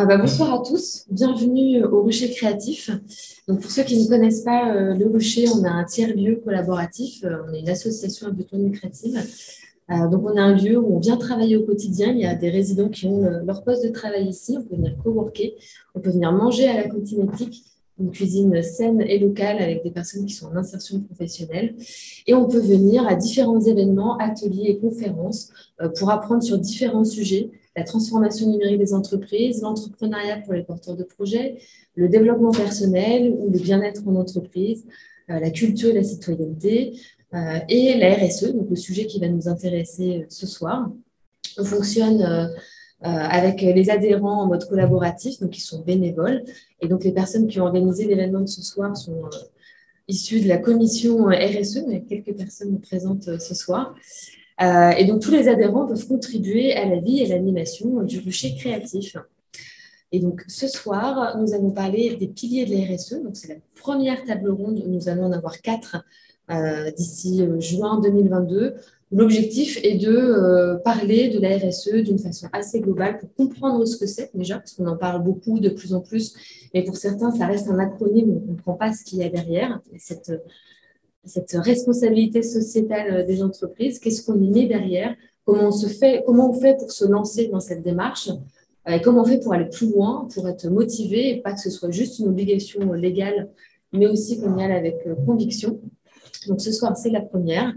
Bonsoir à tous, bienvenue au Rucher Créatif. Donc, pour ceux qui ne connaissent pas le Rucher, on a un tiers-lieu collaboratif, on est une association à but non lucratif. Donc, on a un lieu où on vient travailler au quotidien. Il y a des résidents qui ont leur poste de travail ici. On peut venir coworker, on peut venir manger à la cantine éthique, une cuisine saine et locale avec des personnes qui sont en insertion professionnelle. Et on peut venir à différents événements, ateliers et conférences pour apprendre sur différents sujets: la transformation numérique des entreprises, l'entrepreneuriat pour les porteurs de projets, le développement personnel ou le bien-être en entreprise, la culture et la citoyenneté, et la RSE, donc le sujet qui va nous intéresser ce soir. On fonctionne avec les adhérents en mode collaboratif, donc ils sont bénévoles. Et donc les personnes qui ont organisé l'événement de ce soir sont issues de la commission RSE, mais quelques personnes présentes ce soir. Et donc tous les adhérents peuvent contribuer à la vie et l'animation du Rucher Créatif. Et donc ce soir, nous allons parler des piliers de la RSE. Donc c'est la première table ronde, nous allons en avoir 4 d'ici juin 2022. L'objectif est de parler de la RSE d'une façon assez globale pour comprendre ce que c'est déjà, parce qu'on en parle beaucoup de plus en plus, mais pour certains, ça reste un acronyme, on ne comprend pas ce qu'il y a derrière. Et cette responsabilité sociétale des entreprises, qu'est-ce qu'on y met derrière, comment on fait pour se lancer dans cette démarche, et comment on fait pour aller plus loin, pour être motivé, et pas que ce soit juste une obligation légale, mais aussi qu'on y aille avec conviction. Donc ce soir, c'est la première.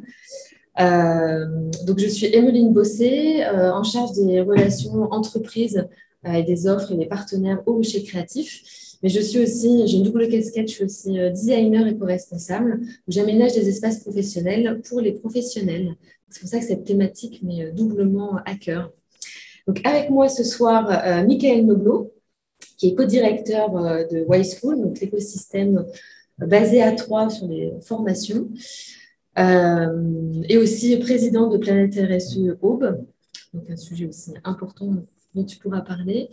Donc je suis Emeline Bossé, en charge des relations entreprises et des offres et des partenaires au Rucher Créatif. Mais j'ai une double casquette, je suis aussi designer éco-responsable, où j'aménage des espaces professionnels pour les professionnels. C'est pour ça que cette thématique m'est doublement à cœur. Donc avec moi ce soir, Michael Noblo, qui est co-directeur de Y-School, donc l'écosystème basé à Troyes sur les formations, et aussi président de Planète RSE Aube, donc un sujet aussi important dont tu pourras parler.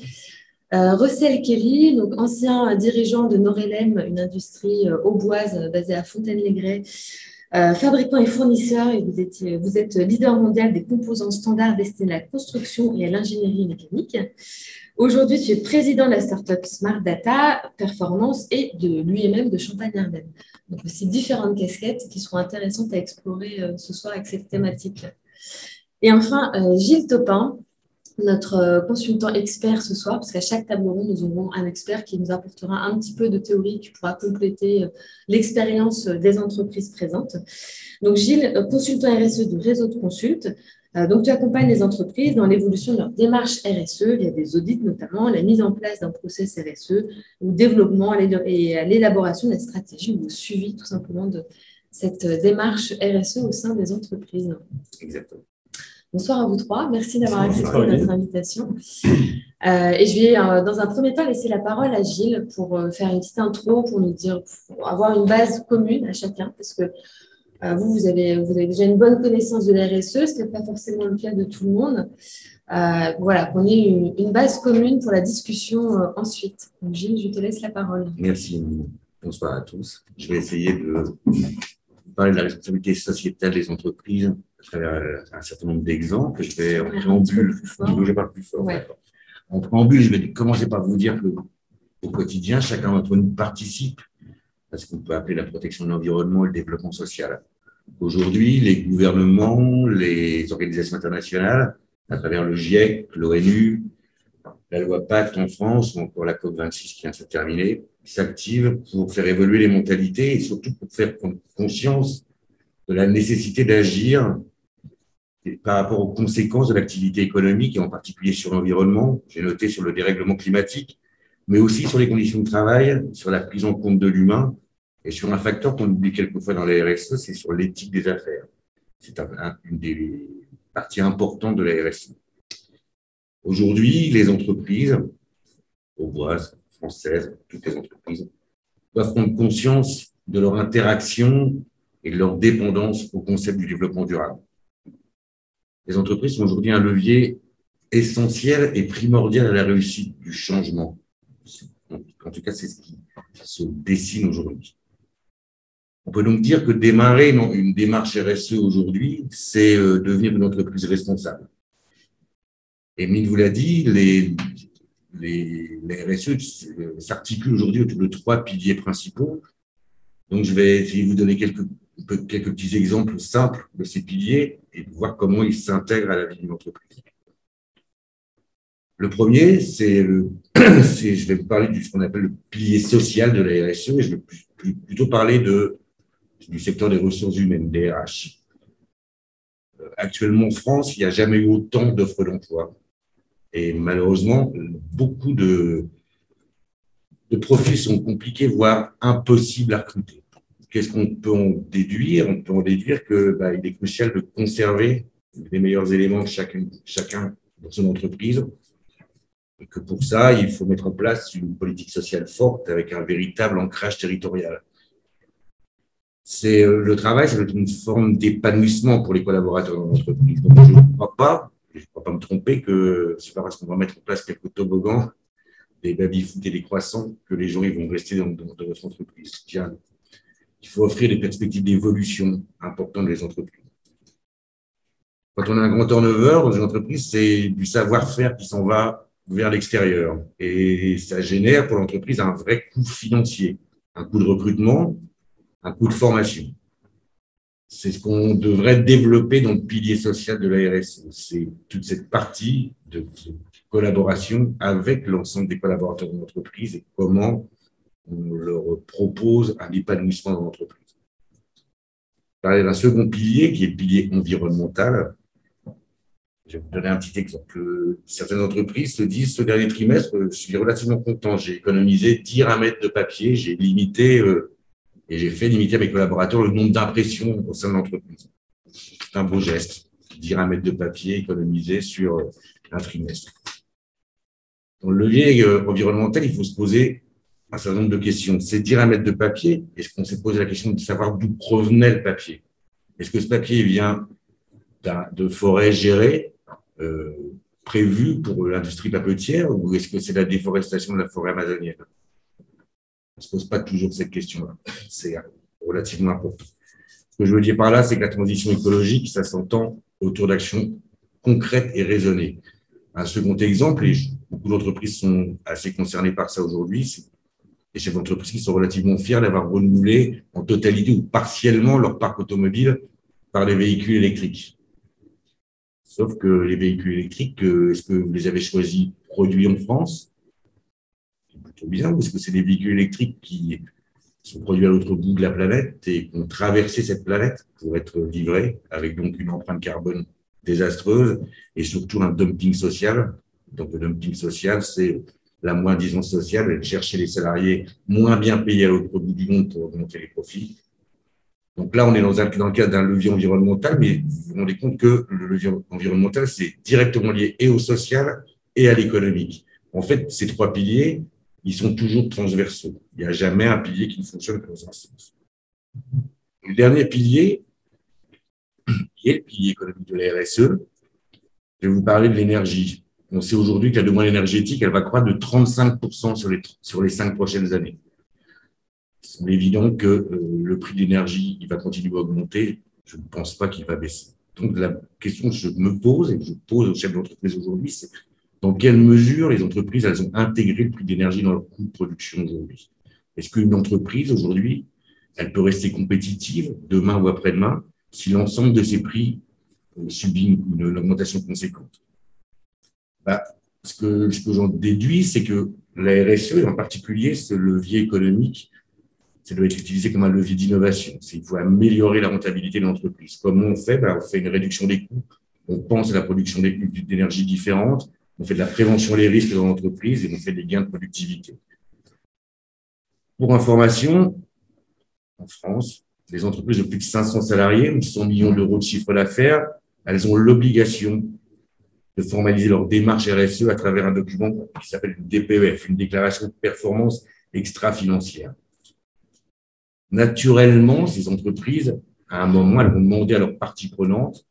Russell Kelly, donc ancien dirigeant de Norelem, une industrie auboise basée à Fontaine-les-Grès, fabricant et fournisseur, et vous êtes leader mondial des composants standards destinés à la construction et à l'ingénierie mécanique. Aujourd'hui, tu es président de la startup Smart Data Performance et de l'UMM de Champagne-Ardenne. Donc aussi différentes casquettes qui seront intéressantes à explorer ce soir avec cette thématique. Et enfin, Gilles Topin, notre consultant expert ce soir, parce qu'à chaque table ronde, nous aurons un expert qui nous apportera un petit peu de théorie qui pourra compléter l'expérience des entreprises présentes. Donc Gilles, consultant RSE du réseau de Consult. Donc tu accompagnes les entreprises dans l'évolution de leur démarche RSE via des audits notamment, la mise en place d'un process RSE, ou développement et à l'élaboration de la stratégie ou au suivi tout simplement de cette démarche RSE au sein des entreprises. Exactement. Bonsoir à vous trois, merci d'avoir accepté notre invitation. Et je vais dans un premier temps laisser la parole à Gilles pour faire une petite intro, pour nous dire, pour avoir une base commune à chacun, parce que vous avez déjà une bonne connaissance de la RSE, ce n'est pas forcément le cas de tout le monde. Voilà, qu'on ait une base commune pour la discussion ensuite. Donc, Gilles, je te laisse la parole. Merci. Bonsoir à tous. Je vais essayer de parler de la responsabilité sociétale des entreprises à travers un certain nombre d'exemples. Je vais en préambule. Je parle plus fort. Ouais. En préambule, je vais commencer par vous dire qu'au quotidien, chacun d'entre nous participe à ce qu'on peut appeler la protection de l'environnement et le développement social. Aujourd'hui, les gouvernements, les organisations internationales, à travers le GIEC, l'ONU, la loi Pacte en France ou encore la COP26 qui vient de se terminer, s'activent pour faire évoluer les mentalités et surtout pour faire prendre conscience de la nécessité d'agir par rapport aux conséquences de l'activité économique et en particulier sur l'environnement. J'ai noté sur le dérèglement climatique, mais aussi sur les conditions de travail, sur la prise en compte de l'humain et sur un facteur qu'on oublie quelquefois dans la RSE, c'est sur l'éthique des affaires. C'est une des parties importantes de la RSE. Aujourd'hui, les entreprises, auboises, françaises, toutes les entreprises, doivent prendre conscience de leur interaction et de leur dépendance au concept du développement durable. Les entreprises sont aujourd'hui un levier essentiel et primordial à la réussite du changement. En tout cas, c'est ce qui se dessine aujourd'hui. On peut donc dire que démarrer une démarche RSE aujourd'hui, c'est devenir une entreprise responsable. Émile vous l'a dit, les RSE s'articulent aujourd'hui autour de 3 piliers principaux. Donc, je vais essayer de vous donner quelques petits exemples simples de ces piliers et de voir comment ils s'intègrent à la vie d'une entreprise. Le premier, je vais vous parler de ce qu'on appelle le pilier social de la RSE et je vais plutôt parler du secteur des ressources humaines, des RH. Actuellement, en France, il n'y a jamais eu autant d'offres d'emploi. Et malheureusement, beaucoup de profils sont compliqués, voire impossibles à recruter. Qu'est-ce qu'on peut en déduire? On peut en déduire qu'il est crucial de conserver les meilleurs éléments de chacun dans son entreprise. Et que pour ça, il faut mettre en place une politique sociale forte avec un véritable ancrage territorial. Le travail, c'est une forme d'épanouissement pour les collaborateurs dans l'entreprise. Donc, je ne crois pas me tromper que c'est pas parce qu'on va mettre en place quelques toboggans, des baby-foot et des croissants que les gens ils vont rester dans votre entreprise. Il faut offrir des perspectives d'évolution importantes dans les entreprises. Quand on a un grand turnover dans une entreprise, c'est du savoir-faire qui s'en va vers l'extérieur. Et ça génère pour l'entreprise un vrai coût financier, un coût de recrutement, un coût de formation. C'est ce qu'on devrait développer dans le pilier social de la RSE. C'est toute cette partie de collaboration avec l'ensemble des collaborateurs de l'entreprise et comment on leur propose un épanouissement dans l'entreprise. Parler d'un second pilier qui est le pilier environnemental. Je vais vous donner un petit exemple. Certaines entreprises se disent, ce dernier trimestre, je suis relativement content, j'ai économisé 10 ramètres de papier, j'ai limité et j'ai fait limiter à mes collaborateurs le nombre d'impressions au sein de l'entreprise. C'est un beau geste, 10 ramètres de papier économisés sur un trimestre. Dans le levier environnemental, il faut se poser un certain nombre de questions. Ces 10 ramètres de papier, est-ce qu'on s'est posé la question de savoir d'où provenait le papier? Est-ce que ce papier vient de forêts gérées, prévues pour l'industrie papetière, ou est-ce que c'est la déforestation de la forêt amazonienne? On ne se pose pas toujours cette question-là. C'est relativement important. Ce que je veux dire par là, c'est que la transition écologique, ça s'entend autour d'actions concrètes et raisonnées. Un second exemple, et beaucoup d'entreprises sont assez concernées par ça aujourd'hui, c'est les chefs d'entreprise qui sont relativement fiers d'avoir renouvelé en totalité ou partiellement leur parc automobile par des véhicules électriques. Sauf que les véhicules électriques, est-ce que vous les avez choisis produits en France? C'est plutôt bien, parce que c'est des véhicules électriques qui sont produits à l'autre bout de la planète et qui ont traversé cette planète pour être livrés, avec donc une empreinte carbone désastreuse et surtout un dumping social. Donc le dumping social, c'est la moins-disance sociale et de chercher les salariés moins bien payés à l'autre bout du monde pour augmenter les profits. Donc là, on est dans le cadre d'un levier environnemental, mais vous vous rendez compte que le levier environnemental, c'est directement lié et au social et à l'économique. En fait, ces 3 piliers, ils sont toujours transversaux. Il n'y a jamais un pilier qui ne fonctionne que dans un sens. Le dernier pilier, qui est le pilier économique de la RSE, je vais vous parler de l'énergie. On sait aujourd'hui que la demande énergétique, elle va croître de 35% sur les 5 prochaines années. C'est évident que le prix de l'énergie, il va continuer à augmenter. Je ne pense pas qu'il va baisser. Donc, la question que je me pose et que je pose aux chefs d'entreprise aujourd'hui, c'est dans quelle mesure les entreprises, elles ont intégré le prix de l'énergie dans leur coût de production aujourd'hui? Est-ce qu'une entreprise aujourd'hui, elle peut rester compétitive demain ou après-demain si l'ensemble de ses prix subit une augmentation conséquente? Ce que j'en déduis, c'est que la RSE, en particulier ce levier économique, ça doit être utilisé comme un levier d'innovation. Il faut améliorer la rentabilité de l'entreprise. Comment on fait? On fait une réduction des coûts, on pense à la production d'énergie différente, on fait de la prévention des risques dans l'entreprise et on fait des gains de productivité. Pour information, en France, les entreprises de plus de 500 salariés, 100 millions d'euros de chiffre d'affaires, elles ont l'obligation de formaliser leur démarche RSE à travers un document qui s'appelle une DPEF, une déclaration de performance extra-financière. Naturellement, ces entreprises, à un moment, elles vont demander à leurs parties prenantes.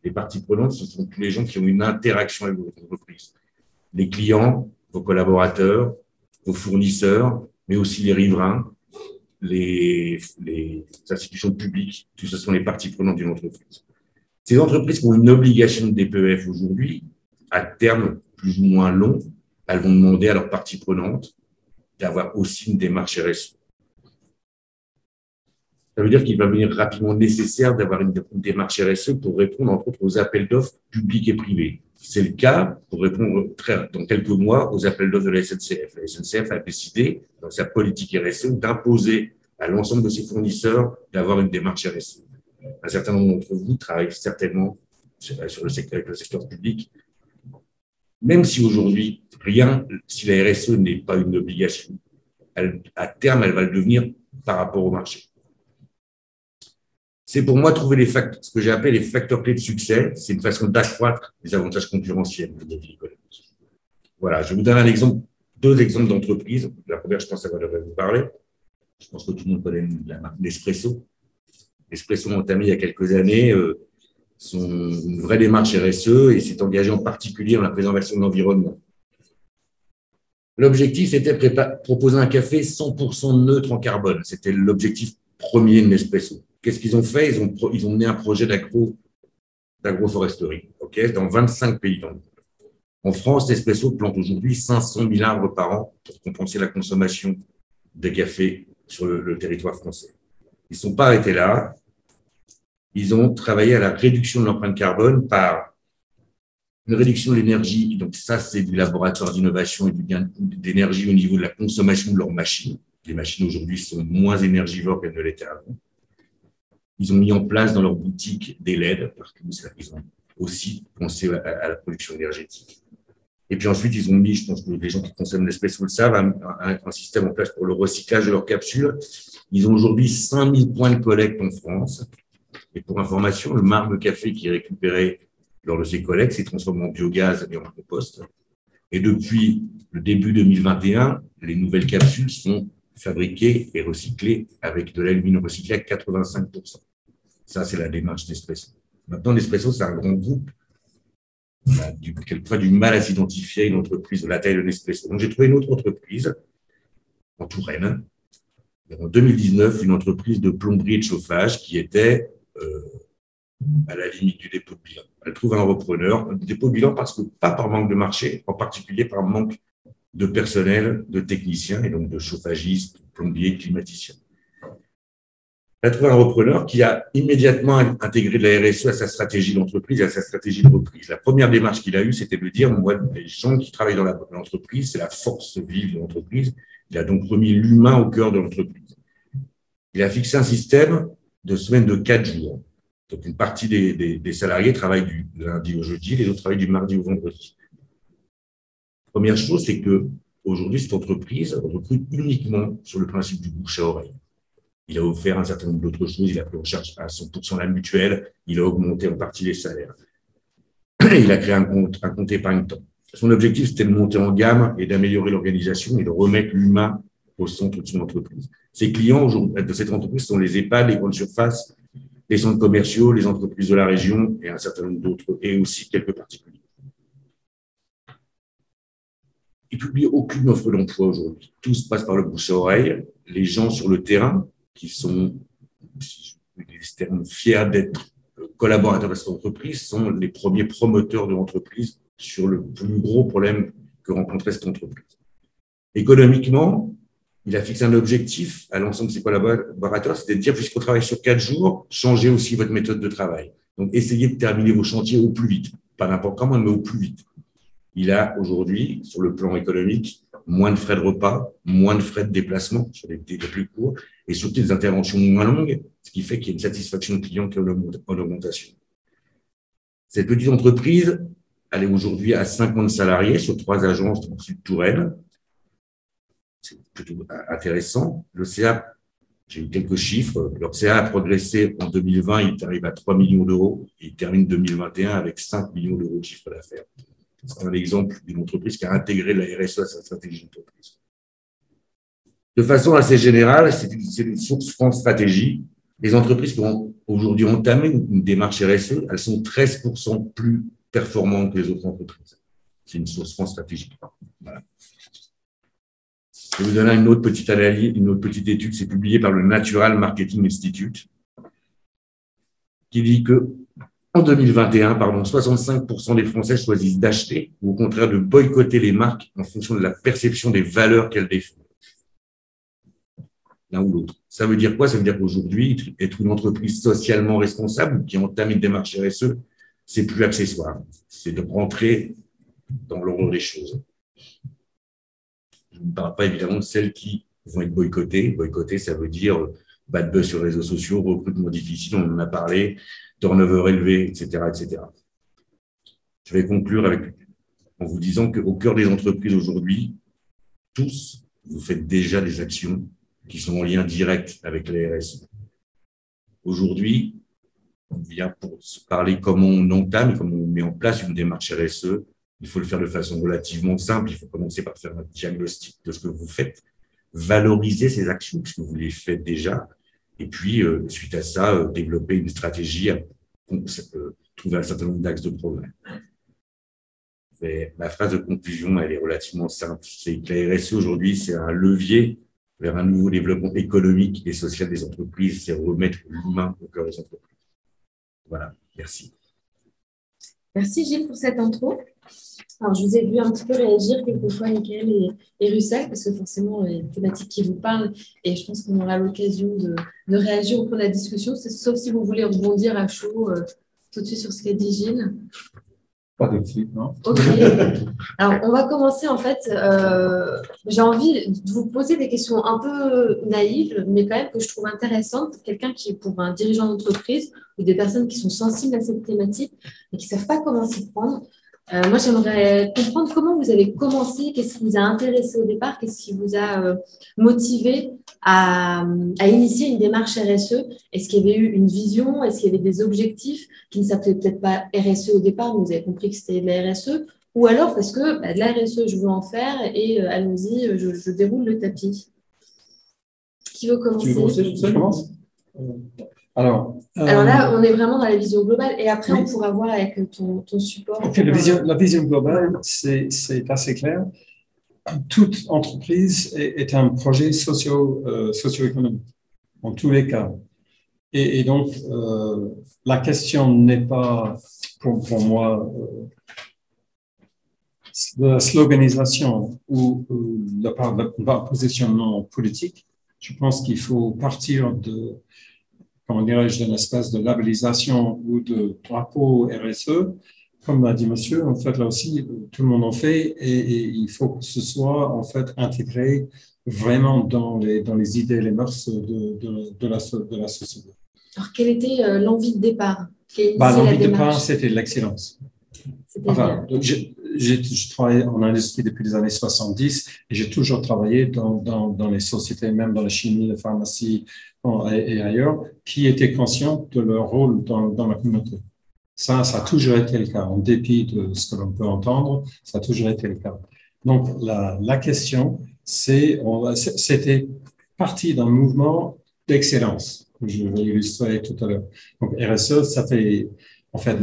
Les parties prenantes, ce sont tous les gens qui ont une interaction avec votre entreprise. Les clients, vos collaborateurs, vos fournisseurs, mais aussi les riverains, les institutions publiques, tout ce sont les parties prenantes d'une entreprise. Ces entreprises qui ont une obligation de DPEF aujourd'hui, à terme plus ou moins long, elles vont demander à leurs parties prenantes d'avoir aussi une démarche RSE. Ça veut dire qu'il va devenir rapidement nécessaire d'avoir une démarche RSE pour répondre, entre autres, aux appels d'offres publics et privés. C'est le cas pour répondre dans quelques mois aux appels d'offres de la SNCF. La SNCF a décidé, dans sa politique RSE, d'imposer à l'ensemble de ses fournisseurs d'avoir une démarche RSE. Un certain nombre d'entre vous travaillent certainement sur le secteur, avec le secteur public. Même si aujourd'hui, si la RSE n'est pas une obligation, à terme, elle va le devenir par rapport au marché. C'est pour moi trouver ce que j'ai appelé les facteurs clés de succès. C'est une façon d'accroître les avantages concurrentiels de notre vie économique. Voilà, je vous donne deux exemples d'entreprises. La première, je pense que ça va vous parler. Je pense que tout le monde connaît la marque Nespresso. Nespresso a entamé il y a quelques années une vraie démarche RSE et s'est engagé en particulier dans la préservation de l'environnement. L'objectif, c'était proposer un café 100% neutre en carbone. C'était l'objectif premier de Nespresso. Qu'est-ce qu'ils ont fait? Ils ont mené un projet d'agroforesterie dans 25 pays dans le monde. En France, Nespresso plante aujourd'hui 500 000 arbres par an pour compenser la consommation de café sur le territoire français. Ils ne sont pas arrêtés là. Ils ont travaillé à la réduction de l'empreinte carbone par une réduction de l'énergie. Donc ça, c'est du laboratoire d'innovation et du gain d'énergie au niveau de la consommation de leurs machines. Les machines aujourd'hui sont moins énergivores qu'elles ne l'étaient avant. Ils ont mis en place dans leur boutique des LED, parce qu'ils ont aussi pensé à la production énergétique. Et puis ensuite, ils ont mis, je pense que les gens qui consomment l'Espresso le savent, un système en place pour le recyclage de leurs capsules. Ils ont aujourd'hui 5000 points de collecte en France. Et pour information, le marc de café qui est récupéré lors de ces collectes s'est transformé en biogaz et en compost. Et depuis le début 2021, les nouvelles capsules sont fabriquées et recyclées avec de l'aluminium recyclé à 85%. Ça, c'est la démarche Nespresso. Maintenant, Nespresso, c'est un grand groupe. On a quelquefois du mal à s'identifier à une entreprise de la taille de Nespresso. Donc, j'ai trouvé une autre entreprise en Touraine, en 2019, une entreprise de plomberie et de chauffage qui était à la limite du dépôt de bilan. Elle trouve un repreneur, un dépôt de bilan pas par manque de marché, en particulier par manque de personnel, de techniciens et donc de chauffagistes, plombiers, climaticiens. Elle a trouvé un repreneur qui a immédiatement intégré de la RSE à sa stratégie d'entreprise et à sa stratégie de reprise. La première démarche qu'il a eue, c'était de dire, moi, les gens qui travaillent dans l'entreprise, c'est la force vive de l'entreprise. Il a donc remis l'humain au cœur de l'entreprise. Il a fixé un système de semaine de 4 jours. Donc, une partie des salariés travaillent du lundi au jeudi, les autres travaillent du mardi au vendredi. Première chose, c'est qu'aujourd'hui, cette entreprise recrute uniquement sur le principe du bouche à oreille. Il a offert un certain nombre d'autres choses. Il a pris en charge à 100% la mutuelle. Il a augmenté en partie les salaires. Il a créé un compte épargne-temps. Son objectif, c'était de monter en gamme et d'améliorer l'organisation et de remettre l'humain au centre de son entreprise. Ses clients de cette entreprise sont les EHPAD, les grandes surfaces, les centres commerciaux, les entreprises de la région et un certain nombre d'autres, et aussi quelques particuliers. Il ne publie aucune offre d'emploi aujourd'hui. Tout se passe par le bouche à oreille. Les gens sur le terrain, qui sont, si je peux utiliser ce terme, fiers d'être collaborateurs de cette entreprise, sont les premiers promoteurs de l'entreprise sur le plus gros problème que rencontrait cette entreprise. Économiquement, il a fixé un objectif à l'ensemble de ses collaborateurs, c'était de dire, puisqu'on travaille sur 4 jours, changez aussi votre méthode de travail. Donc, essayez de terminer vos chantiers au plus vite. Pas n'importe comment, mais au plus vite. Il a aujourd'hui, sur le plan économique, moins de frais de repas, moins de frais de déplacement sur les plus courts et surtout des interventions moins longues, ce qui fait qu'il y a une satisfaction client qui est en augmentation. Cette petite entreprise, elle est aujourd'hui à 50 salariés sur 3 agences dans le sud de Touraine. C'est plutôt intéressant. Le CA, j'ai eu quelques chiffres. Leur CA a progressé en 2020, il arrive à 3 millions d'euros et il termine 2021 avec 5 millions d'euros de chiffre d'affaires. C'est un exemple d'une entreprise qui a intégré la RSE à sa stratégie d'entreprise. De façon assez générale, c'est une source France Stratégie. Les entreprises qui ont aujourd'hui entamé une démarche RSE, elles sont 13% plus performantes que les autres entreprises. C'est une source France Stratégie. Voilà. Je vais vous donner une autre petite analyse, une autre petite étude, c'est publié par le Natural Marketing Institute, qui dit que En 2021, 65% des Français choisissent d'acheter ou au contraire de boycotter les marques en fonction de la perception des valeurs qu'elles défendent. L'un ou l'autre. Ça veut dire quoi? Ça veut dire qu'aujourd'hui, être une entreprise socialement responsable qui entame une démarche RSE, c'est plus accessoire. C'est de rentrer dans l'ordre des choses. Je ne parle pas évidemment de celles qui vont être boycottées. Boycotter, ça veut dire bad buzz sur les réseaux sociaux, recrutement difficile, on en a parlé, turnover élevé, etc., etc. Je vais conclure en vous disant qu'au cœur des entreprises aujourd'hui, tous, vous faites déjà des actions qui sont en lien direct avec les RSE. Aujourd'hui, on vient pour se parler comment on entame, comment on met en place une démarche RSE. Il faut le faire de façon relativement simple. Il faut commencer par faire un diagnostic de ce que vous faites, valoriser ces actions, puisque vous les faites déjà, et puis, suite à ça, développer une stratégie, trouver un certain nombre d'axes de progrès. Mais ma phrase de conclusion, elle est relativement simple. C'est que la RSE aujourd'hui, c'est un levier vers un nouveau développement économique et social des entreprises. C'est remettre l'humain au cœur des entreprises. Voilà, merci. Merci Gilles pour cette intro. Alors, je vous ai vu un petit peu réagir quelquefois, Michael et Russell, parce que forcément, il y a une thématique qui vous parle et je pense qu'on aura l'occasion de réagir au cours de la discussion, sauf si vous voulez rebondir à chaud tout de suite sur ce qu'a dit Gilles. Pas de suite, non? Ok. Alors, on va commencer en fait. J'ai envie de vous poser des questions un peu naïves, mais quand même que je trouve intéressantes pour quelqu'un pour un dirigeant d'entreprise ou des personnes qui sont sensibles à cette thématique et qui ne savent pas comment s'y prendre. Moi, j'aimerais comprendre comment vous avez commencé, qu'est-ce qui vous a intéressé au départ, qu'est-ce qui vous a motivé à initier une démarche RSE. Est-ce qu'il y avait eu une vision? Est-ce qu'il y avait des objectifs qui ne s'appelaient peut-être pas RSE au départ, mais vous avez compris que c'était de la RSE? Ou alors parce que de la RSE, je veux en faire et allons-y, je déroule le tapis. Qui veut commencer? Tu veux commencer? Je commence. Alors là, on est vraiment dans la vision globale et après, oui, on pourra voir avec ton support. Okay, la vision globale, c'est assez clair. Toute entreprise est un projet socio-économique, en tous les cas. Et donc, la question n'est pas, pour moi, de la sloganisation ou le positionnement politique. Je pense qu'il faut partir de, comment dirais-je, d'une espèce de labellisation ou de drapeau RSE. Comme l'a dit monsieur, en fait, là aussi, tout le monde en fait et il faut que ce soit, en fait, intégré vraiment dans les idées, les mœurs de la société. Alors, quelle était l'envie de départ? L'envie de départ, c'était l'excellence. Enfin, je travaille en industrie depuis les années 70 et j'ai toujours travaillé dans les sociétés, même dans la chimie, la pharmacie et ailleurs, qui étaient conscients de leur rôle dans la communauté. Ça a toujours été le cas, en dépit de ce que l'on peut entendre, ça a toujours été le cas. Donc, la question, c'était parti d'un mouvement d'excellence, que je vais illustrer tout à l'heure. Donc, RSE, ça fait... En fait,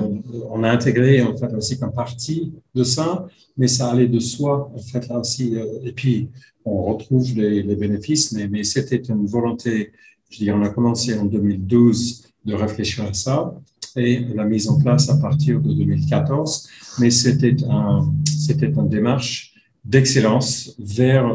on a intégré en fait aussi comme partie de ça, mais ça allait de soi en fait là aussi. Et puis on retrouve les bénéfices, mais c'était une volonté. Je dis, on a commencé en 2012 de réfléchir à ça et la mise en place à partir de 2014. Mais c'était une démarche d'excellence vers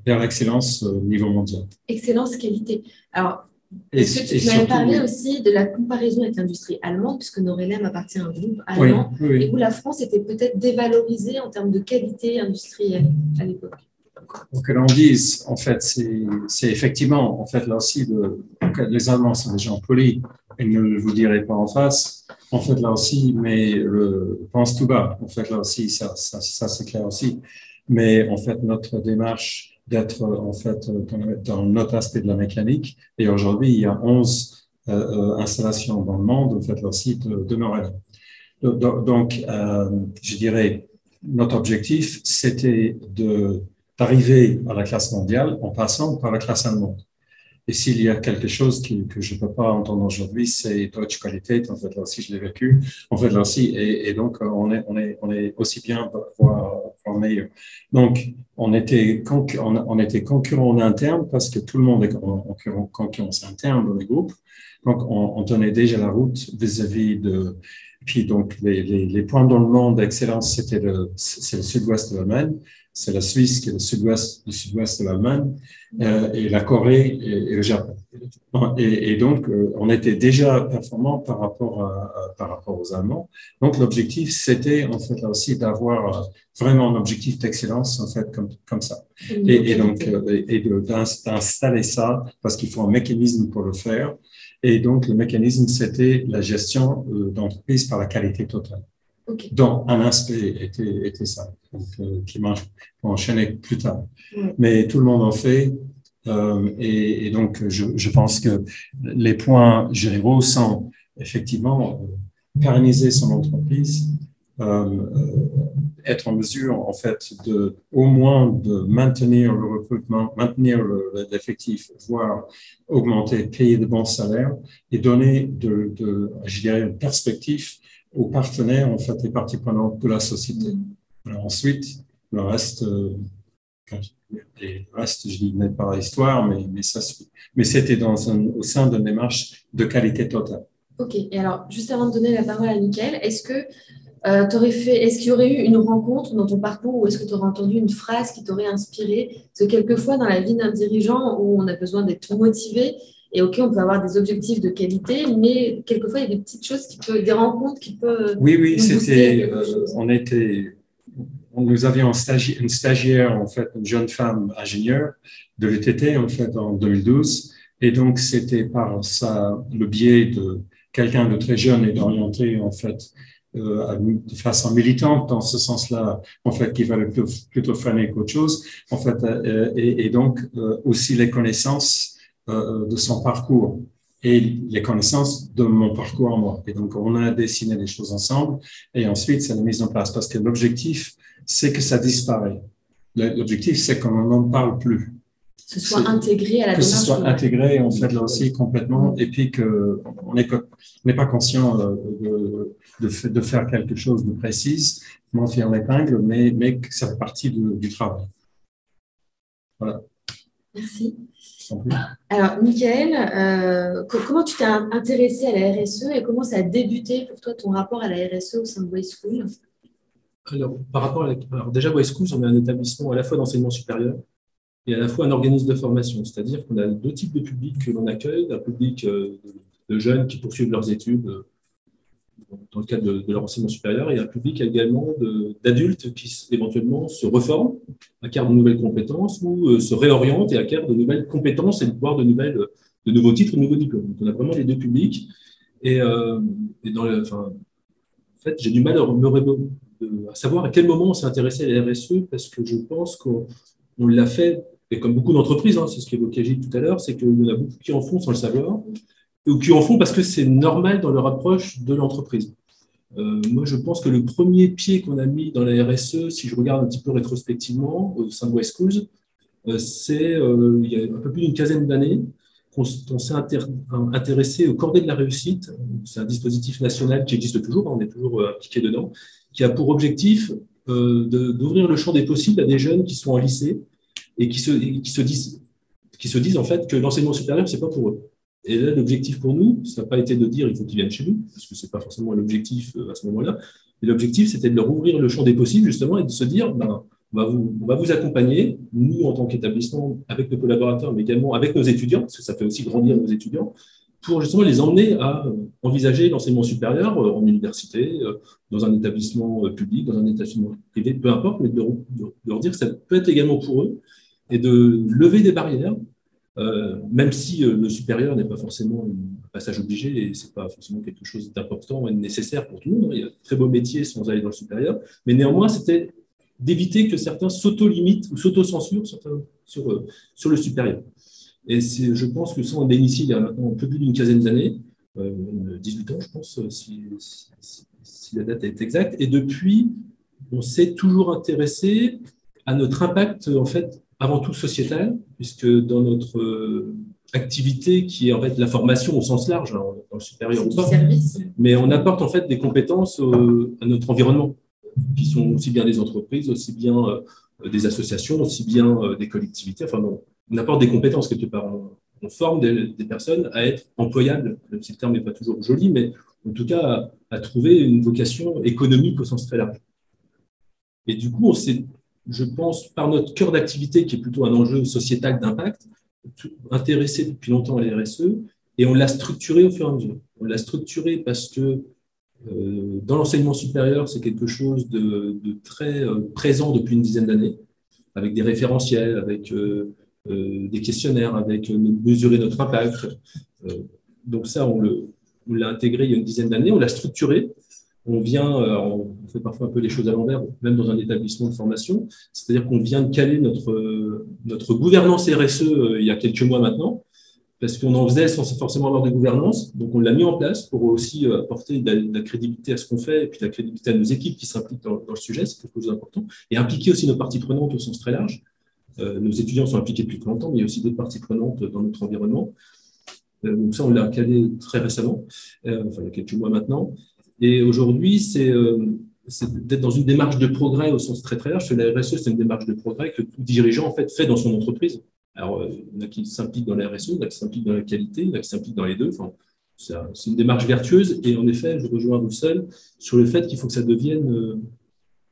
l'excellence au niveau mondial. Excellence qualité. Alors. Est-ce que tu m'avais parlé aussi de la comparaison avec l'industrie allemande, puisque Norelem appartient à un groupe allemand, oui. Et où la France était peut-être dévalorisée en termes de qualité industrielle à l'époque. Pour que l'on dise, en fait, c'est effectivement, en fait, là aussi, les Allemands sont des gens polis, et ne vous direz pas en face, en fait, là aussi, mais pense tout bas, en fait, là aussi, ça c'est clair aussi. Mais en fait, notre démarche d'être en fait dans notre aspect de la mécanique. Et aujourd'hui, il y a 11 installations dans le monde, en fait, là aussi, de Norelem. Donc, je dirais, notre objectif, c'était d'arriver à la classe mondiale en passant par la classe allemande. Et s'il y a quelque chose que je ne peux pas entendre aujourd'hui, c'est Deutsche Qualität. En fait, là aussi, je l'ai vécu. En fait, là aussi, et donc, on est aussi bien, voire meilleur. Donc, on était concurrents en interne parce que tout le monde est en concurrence interne dans les groupes. Donc, on tenait déjà la route vis-à-vis de. Puis, donc, les points dans le monde d'excellence, c'est le sud-ouest de l'Allemagne, c'est la Suisse qui est le sud-ouest de l'Allemagne, et la Corée et le Japon. Et donc, on était déjà performants par rapport aux Allemands. Donc, l'objectif, c'était en fait là aussi d'avoir vraiment un objectif d'excellence en fait comme ça. Et donc, d'installer ça parce qu'il faut un mécanisme pour le faire. Et donc, le mécanisme, c'était la gestion d'entreprise par la qualité totale. Okay. Donc, un aspect était ça, donc, qui m'enchaînait plus tard. Mais tout le monde en fait. Et donc, je pense que les points généraux sont effectivement pérenniser son entreprise, être en mesure, en fait, au moins de maintenir le recrutement, maintenir l'effectif, voire augmenter, payer de bons salaires et donner je dirais, une perspective aux partenaires, en fait, les parties prenantes de la société. Alors ensuite, le reste, je dis, n'est pas histoire, mais ça suit. Mais c'était au sein d'une démarche de qualité totale. Ok. Et alors, juste avant de donner la parole à Mickaël, est-ce qu'il y aurait eu une rencontre dans ton parcours ou est-ce que tu aurais entendu une phrase qui t'aurait inspiré? Parce que quelquefois, dans la vie d'un dirigeant, où on a besoin d'être motivé, et ok, on peut avoir des objectifs de qualité, mais quelquefois, il y a des petites choses des rencontres qui peuvent. Oui, c'était. Nous avions une stagiaire, en fait, une jeune femme ingénieure de l'ETT, en fait, en 2012. Et donc, c'était par le biais de quelqu'un de très jeune et d'orienté, en fait, de façon militante dans ce sens-là, en fait, qui valait plutôt freiner qu'autre chose, en fait, et donc aussi les connaissances de son parcours et les connaissances de mon parcours en moi. Et donc, on a dessiné des choses ensemble et ensuite, c'est la mise en place parce que l'objectif, c'est que ça disparaît. L'objectif, c'est qu'on n'en parle plus. Que ce soit intégré à la démarche. Que ce soit intégré, en fait, là aussi, complètement, et puis qu'on n'est pas conscient de faire quelque chose de précis, monter en épingle, mais que ça fait partie du travail. Voilà. Merci. Alors, Mickaël, comment tu t'es intéressé à la RSE et comment ça a débuté pour toi ton rapport à la RSE au sein de Boys School? Alors, déjà, Boys Schools, on est un établissement à la fois d'enseignement supérieur et à la fois un organisme de formation, c'est-à-dire qu'on a deux types de publics que l'on accueille, un public de jeunes qui poursuivent leurs études dans le cadre de leur enseignement supérieur et un public également d'adultes qui éventuellement se reforment, acquièrent de nouvelles compétences ou se réorientent et acquièrent de nouvelles compétences et voire de nouveaux titres, de nouveaux diplômes. Donc, on a vraiment les deux publics et en fait, j'ai du mal à savoir à quel moment on s'est intéressé à la RSE parce que je pense qu'on l'a fait, et comme beaucoup d'entreprises, c'est ce qu'évoquait Gilles tout à l'heure, c'est qu'il y en a beaucoup qui en font sans le savoir, ou qui en font parce que c'est normal dans leur approche de l'entreprise. Moi, je pense que le premier pied qu'on a mis dans la RSE, si je regarde un petit peu rétrospectivement, au sein de Boys Schools, c'est il y a un peu plus d'une quinzaine d'années qu'on s'est intéressé au Cordée de la réussite. C'est un dispositif national qui existe toujours, on est toujours impliqué dedans, qui a pour objectif d'ouvrir le champ des possibles à des jeunes qui sont en lycée et qui se disent en fait que l'enseignement supérieur, c'est pas pour eux. Et là, l'objectif pour nous, ça n'a pas été de dire il faut qu'ils viennent chez nous, parce que ce n'est pas forcément l'objectif à ce moment-là, mais l'objectif, c'était de leur ouvrir le champ des possibles, justement, et de se dire, on va vous accompagner, nous, en tant qu'établissement, avec nos collaborateurs, mais également avec nos étudiants, parce que ça fait aussi grandir nos étudiants, pour justement les emmener à envisager l'enseignement supérieur en université, dans un établissement public, dans un établissement privé, peu importe, mais de leur dire que ça peut être également pour eux, et de lever des barrières, même si le supérieur n'est pas forcément un passage obligé et ce n'est pas forcément quelque chose d'important et nécessaire pour tout le monde. Il y a de très beaux métiers sans aller dans le supérieur, mais néanmoins, c'était d'éviter que certains s'auto-limitent ou s'auto-censurent sur le supérieur. Et je pense que ça, on l'a initié il y a maintenant un peu plus d'une quinzaine d'années, 18 ans, je pense, si la date est exacte. Et depuis, on s'est toujours intéressé à notre impact, en fait, avant tout sociétal, puisque dans notre activité qui est en fait la formation au sens large, hein, dans le supérieur ou pas. Service. Mais on apporte en fait des compétences à notre environnement, qui sont aussi bien des entreprises, aussi bien des associations, aussi bien des collectivités. Enfin, on apporte des compétences quelque part. On forme des personnes à être employables, même si le terme n'est pas toujours joli, mais en tout cas à trouver une vocation économique au sens très large. Et du coup, on s'est, je pense, par notre cœur d'activité, qui est plutôt un enjeu sociétal d'impact, intéressé depuis longtemps à la RSE, et on l'a structuré au fur et à mesure. On l'a structuré parce que dans l'enseignement supérieur, c'est quelque chose de très présent depuis une dizaine d'années, avec des référentiels, avec des questionnaires, avec mesurer notre impact. Donc ça, on l'a intégré il y a une dizaine d'années, on l'a structuré. On fait parfois un peu les choses à l'envers, même dans un établissement de formation. C'est-à-dire qu'on vient de caler notre gouvernance RSE il y a quelques mois maintenant, parce qu'on en faisait sans forcément avoir de gouvernance. Donc, on l'a mis en place pour aussi apporter de la crédibilité à ce qu'on fait et puis de la crédibilité à nos équipes qui s'impliquent dans le sujet, c'est quelque chose d'important. Et impliquer aussi nos parties prenantes au sens très large. Nos étudiants sont impliqués depuis longtemps, mais il y a aussi d'autres parties prenantes dans notre environnement. Donc, ça, on l'a calé très récemment, enfin, il y a quelques mois maintenant. Et aujourd'hui, c'est d'être dans une démarche de progrès au sens très très large. La RSE, c'est une démarche de progrès que tout dirigeant en fait dans son entreprise. Alors, il y en a qui s'impliquent dans la RSE, il y en a qui s'impliquent dans la qualité, il y en a qui s'impliquent dans les deux. Enfin, c'est une démarche vertueuse. Et en effet, je rejoins Roussel sur le fait qu'il faut que ça devienne,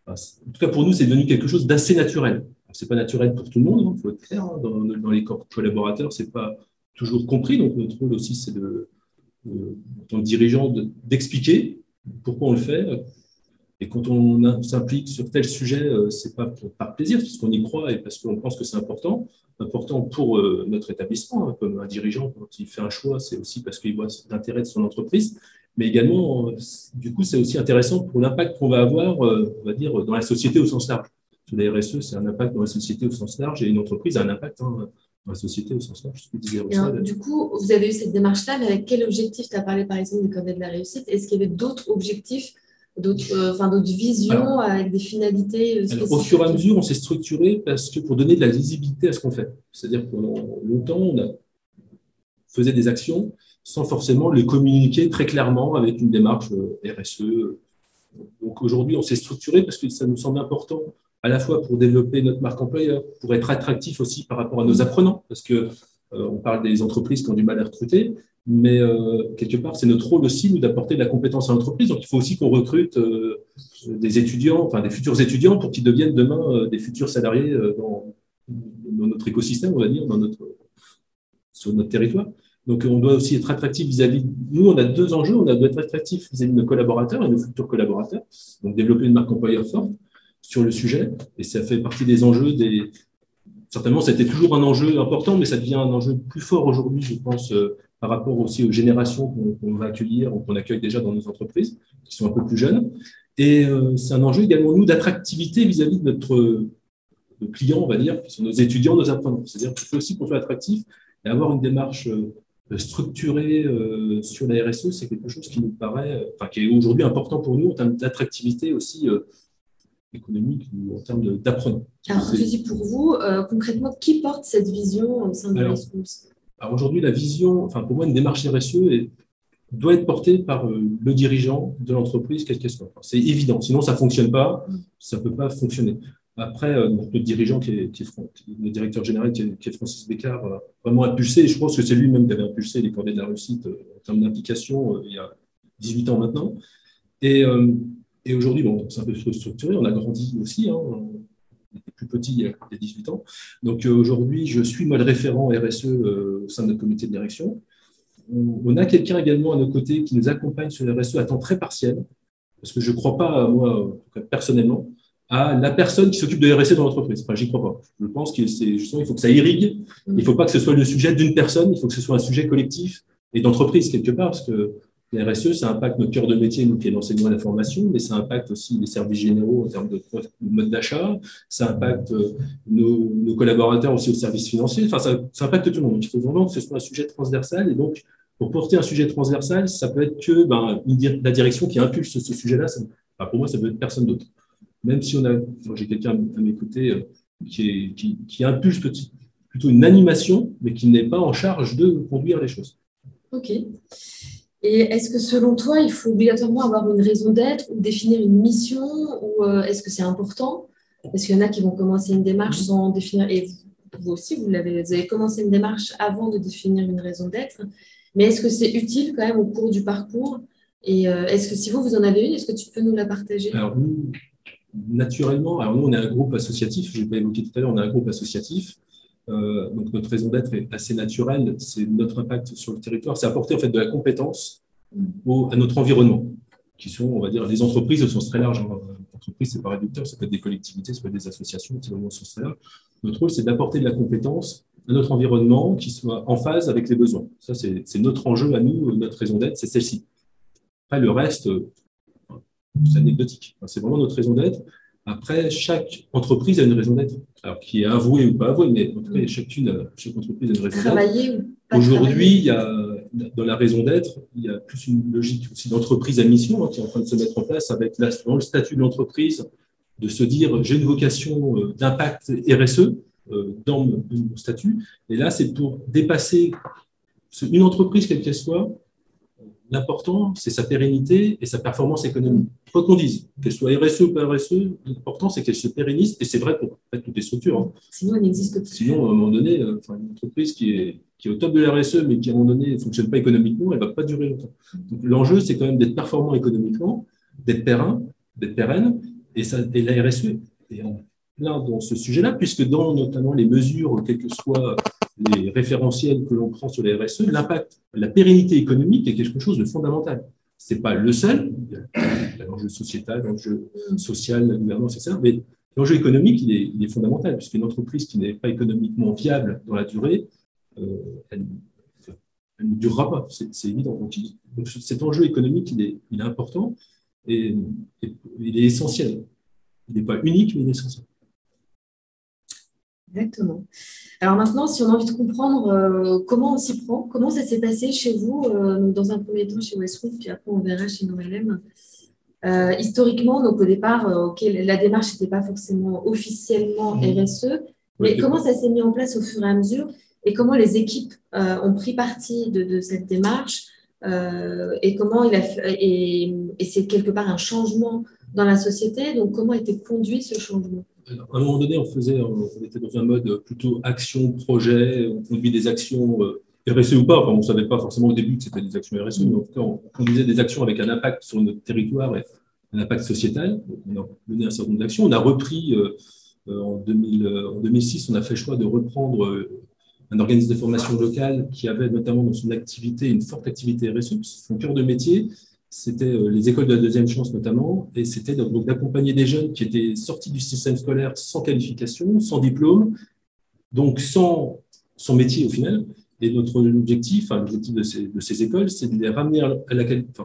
en tout cas pour nous, c'est devenu quelque chose d'assez naturel. Ce n'est pas naturel pour tout le monde, il faut être clair. Hein, dans les collaborateurs, ce n'est pas toujours compris. Donc, notre rôle aussi, c'est en tant que dirigeant, d'expliquer pourquoi on le fait. Et quand on s'implique sur tel sujet, ce n'est pas par plaisir, parce qu'on y croit et parce qu'on pense que c'est important pour notre établissement. Hein, comme un dirigeant, quand il fait un choix, c'est aussi parce qu'il voit l'intérêt de son entreprise. Mais également, du coup, c'est aussi intéressant pour l'impact qu'on va avoir, on va dire, dans la société au sens large. La RSE, c'est un impact dans la société au sens large et une entreprise a un impact dans la société au sens large. Alors, du coup, vous avez eu cette démarche-là, mais avec quel objectif? Tu as parlé par exemple des cordées de la réussite. Est-ce qu'il y avait d'autres objectifs, d'autres visions avec des finalités spécifiques? Au fur et à mesure, on s'est structuré parce que pour donner de la visibilité à ce qu'on fait. C'est-à-dire que pendant longtemps, on faisait des actions sans forcément les communiquer très clairement avec une démarche RSE. Donc aujourd'hui, on s'est structuré parce que ça nous semble important à la fois pour développer notre marque employeur, pour être attractif aussi par rapport à nos apprenants, parce que on parle des entreprises qui ont du mal à recruter, mais quelque part, c'est notre rôle aussi, nous, d'apporter de la compétence à l'entreprise. Donc, il faut aussi qu'on recrute des étudiants, enfin des futurs étudiants, pour qu'ils deviennent demain des futurs salariés dans notre écosystème, on va dire, sur notre territoire. Donc, on doit aussi être attractif vis-à-vis. Nous, on a deux enjeux. On doit être attractif vis-à-vis de nos collaborateurs et de nos futurs collaborateurs. Donc, développer une marque employeur forte sur le sujet. Et ça fait partie des enjeux Certainement, c'était toujours un enjeu important, mais ça devient un enjeu plus fort aujourd'hui, je pense, par rapport aussi aux générations qu'on va accueillir ou qu'on accueille déjà dans nos entreprises, qui sont un peu plus jeunes. Et c'est un enjeu également, nous, d'attractivité vis-à-vis de nos clients, on va dire, qui sont nos étudiants, nos apprenants. C'est-à-dire qu'il faut aussi qu'on soit attractif et avoir une démarche structurée sur la RSE, c'est quelque chose qui nous paraît, qui est aujourd'hui important pour nous en termes d'attractivité aussi économique ou en termes d'apprenants. Alors, je dis pour vous, concrètement, qui porte cette vision au sein de l'ESCOUS? Alors aujourd'hui, la vision, pour moi, une démarche RSE doit être portée par le dirigeant de l'entreprise, quelle qu'elle soit. C'est évident, sinon ça ne fonctionne pas, ça ne peut pas fonctionner. Après, notre dirigeant, le directeur général, qui est Francis Bécard, a vraiment impulsé, et je pense que c'est lui-même qui avait impulsé les cordées de la réussite en termes d'implication il y a 18 ans maintenant. Et aujourd'hui, c'est un peu structuré, on a grandi aussi, hein, on était plus petit il y a 18 ans. Donc aujourd'hui, je suis moi le référent RSE au sein de notre comité de direction. On a quelqu'un également à nos côtés qui nous accompagne sur le RSE à temps très partiel, parce que je ne crois pas, moi, en tout cas, personnellement, à la personne qui s'occupe de RSE dans l'entreprise. J'y crois pas. Je pense que justement, il faut que ça irrigue. Il ne faut pas que ce soit le sujet d'une personne, il faut que ce soit un sujet collectif et d'entreprise quelque part, parce que la RSE, ça impacte notre cœur de métier, nous qui est l'enseignement et la formation, mais ça impacte aussi les services généraux en termes de mode d'achat, ça impacte nos collaborateurs aussi aux services financiers, ça impacte tout le monde. Donc, il faut vraiment que ce soit un sujet transversal. Et donc, pour porter un sujet transversal, ça peut être que la direction qui impulse ce sujet-là. Pour moi, ça peut être personne d'autre. Même si j'ai quelqu'un à m'écouter qui impulse plutôt une animation, mais qui n'est pas en charge de conduire les choses. OK. Et est-ce que selon toi, il faut obligatoirement avoir une raison d'être ou définir une mission, ou est-ce que c'est important? Parce qu'il y en a qui vont commencer une démarche sans définir, et vous aussi, vous avez commencé une démarche avant de définir une raison d'être, mais est-ce que c'est utile quand même au cours du parcours? Et est-ce que si vous en avez une, est-ce que tu peux nous la partager? Alors nous, naturellement, alors nous on est un groupe associatif, je n'ai pas évoqué tout à l'heure, on est un groupe associatif, donc notre raison d'être est assez naturelle, c'est notre impact sur le territoire, c'est apporter en fait de la compétence à notre environnement, qui sont, on va dire, les entreprises au sens très large. Entreprises, c'est pas réducteur, ça peut être des collectivités, ça peut être des associations, c'est vraiment au sens très large. Notre rôle, c'est d'apporter de la compétence à notre environnement qui soit en phase avec les besoins. Ça, c'est notre enjeu à nous, notre raison d'être, c'est celle-ci. Après, le reste, c'est anecdotique. C'est vraiment notre raison d'être. Après, chaque entreprise a une raison d'être, alors qui est avouée ou pas avouée, mais en tout cas, chaque entreprise a une raison d'être. Travailler ou pas Aujourd'hui, dans la raison d'être, il y a plus une logique aussi d'entreprise à mission qui est en train de se mettre en place avec dans le statut de l'entreprise, de se dire j'ai une vocation d'impact RSE dans mon statut. Et là, c'est pour dépasser une entreprise, quelle qu'elle soit. L'important, c'est sa pérennité et sa performance économique. Quoi qu'on dise, qu'elle soit RSE ou pas RSE, l'important, c'est qu'elle se pérennise, et c'est vrai pour toutes les structures. Hein. Sinon, elle n'existe plus. Sinon, à un moment donné, une entreprise qui est au top de la RSE, mais qui, à un moment donné, ne fonctionne pas économiquement, elle ne va pas durer longtemps. Donc, l'enjeu, c'est quand même d'être performant économiquement, d'être pérenne, et la RSE est en plein dans ce sujet-là, puisque dans notamment les mesures, quels que soient les référentiels que l'on prend sur les RSE, l'impact, la pérennité économique est quelque chose de fondamental. Ce n'est pas le seul, il y a l'enjeu sociétal, l'enjeu social, la gouvernance, etc. Mais l'enjeu économique, il est fondamental, puisqu'une entreprise qui n'est pas économiquement viable dans la durée, elle ne durera pas, c'est évident. Donc, cet enjeu économique, il est important et il est essentiel. Il n'est pas unique, mais il est essentiel. Exactement. Alors maintenant, si on a envie de comprendre comment on s'y prend, comment ça s'est passé chez vous, dans un premier temps chez Westwood, puis après on verra chez Noël. Historiquement, donc au départ, la démarche n'était pas forcément officiellement RSE, mais comment ça s'est mis en place au fur et à mesure et comment les équipes ont pris parti de cette démarche et comment et c'est quelque part un changement dans la société, donc comment était conduit ce changement? Alors, à un moment donné, on était dans un mode plutôt action, projet, on conduit des actions RSE ou pas, enfin, on ne savait pas forcément au début que c'était des actions RSE, mais en tout cas, on conduisait des actions avec un impact sur notre territoire et un impact sociétal. On a mené un certain nombre d'actions. On a repris, en 2006, on a fait le choix de reprendre un organisme de formation locale qui avait notamment dans son activité une forte activité RSE, son cœur de métier. C'était les écoles de la deuxième chance notamment, et c'était donc d'accompagner des jeunes qui étaient sortis du système scolaire sans qualification, sans diplôme, donc sans métier au final. Et notre objectif, l'objectif de ces écoles, c'est de les ramener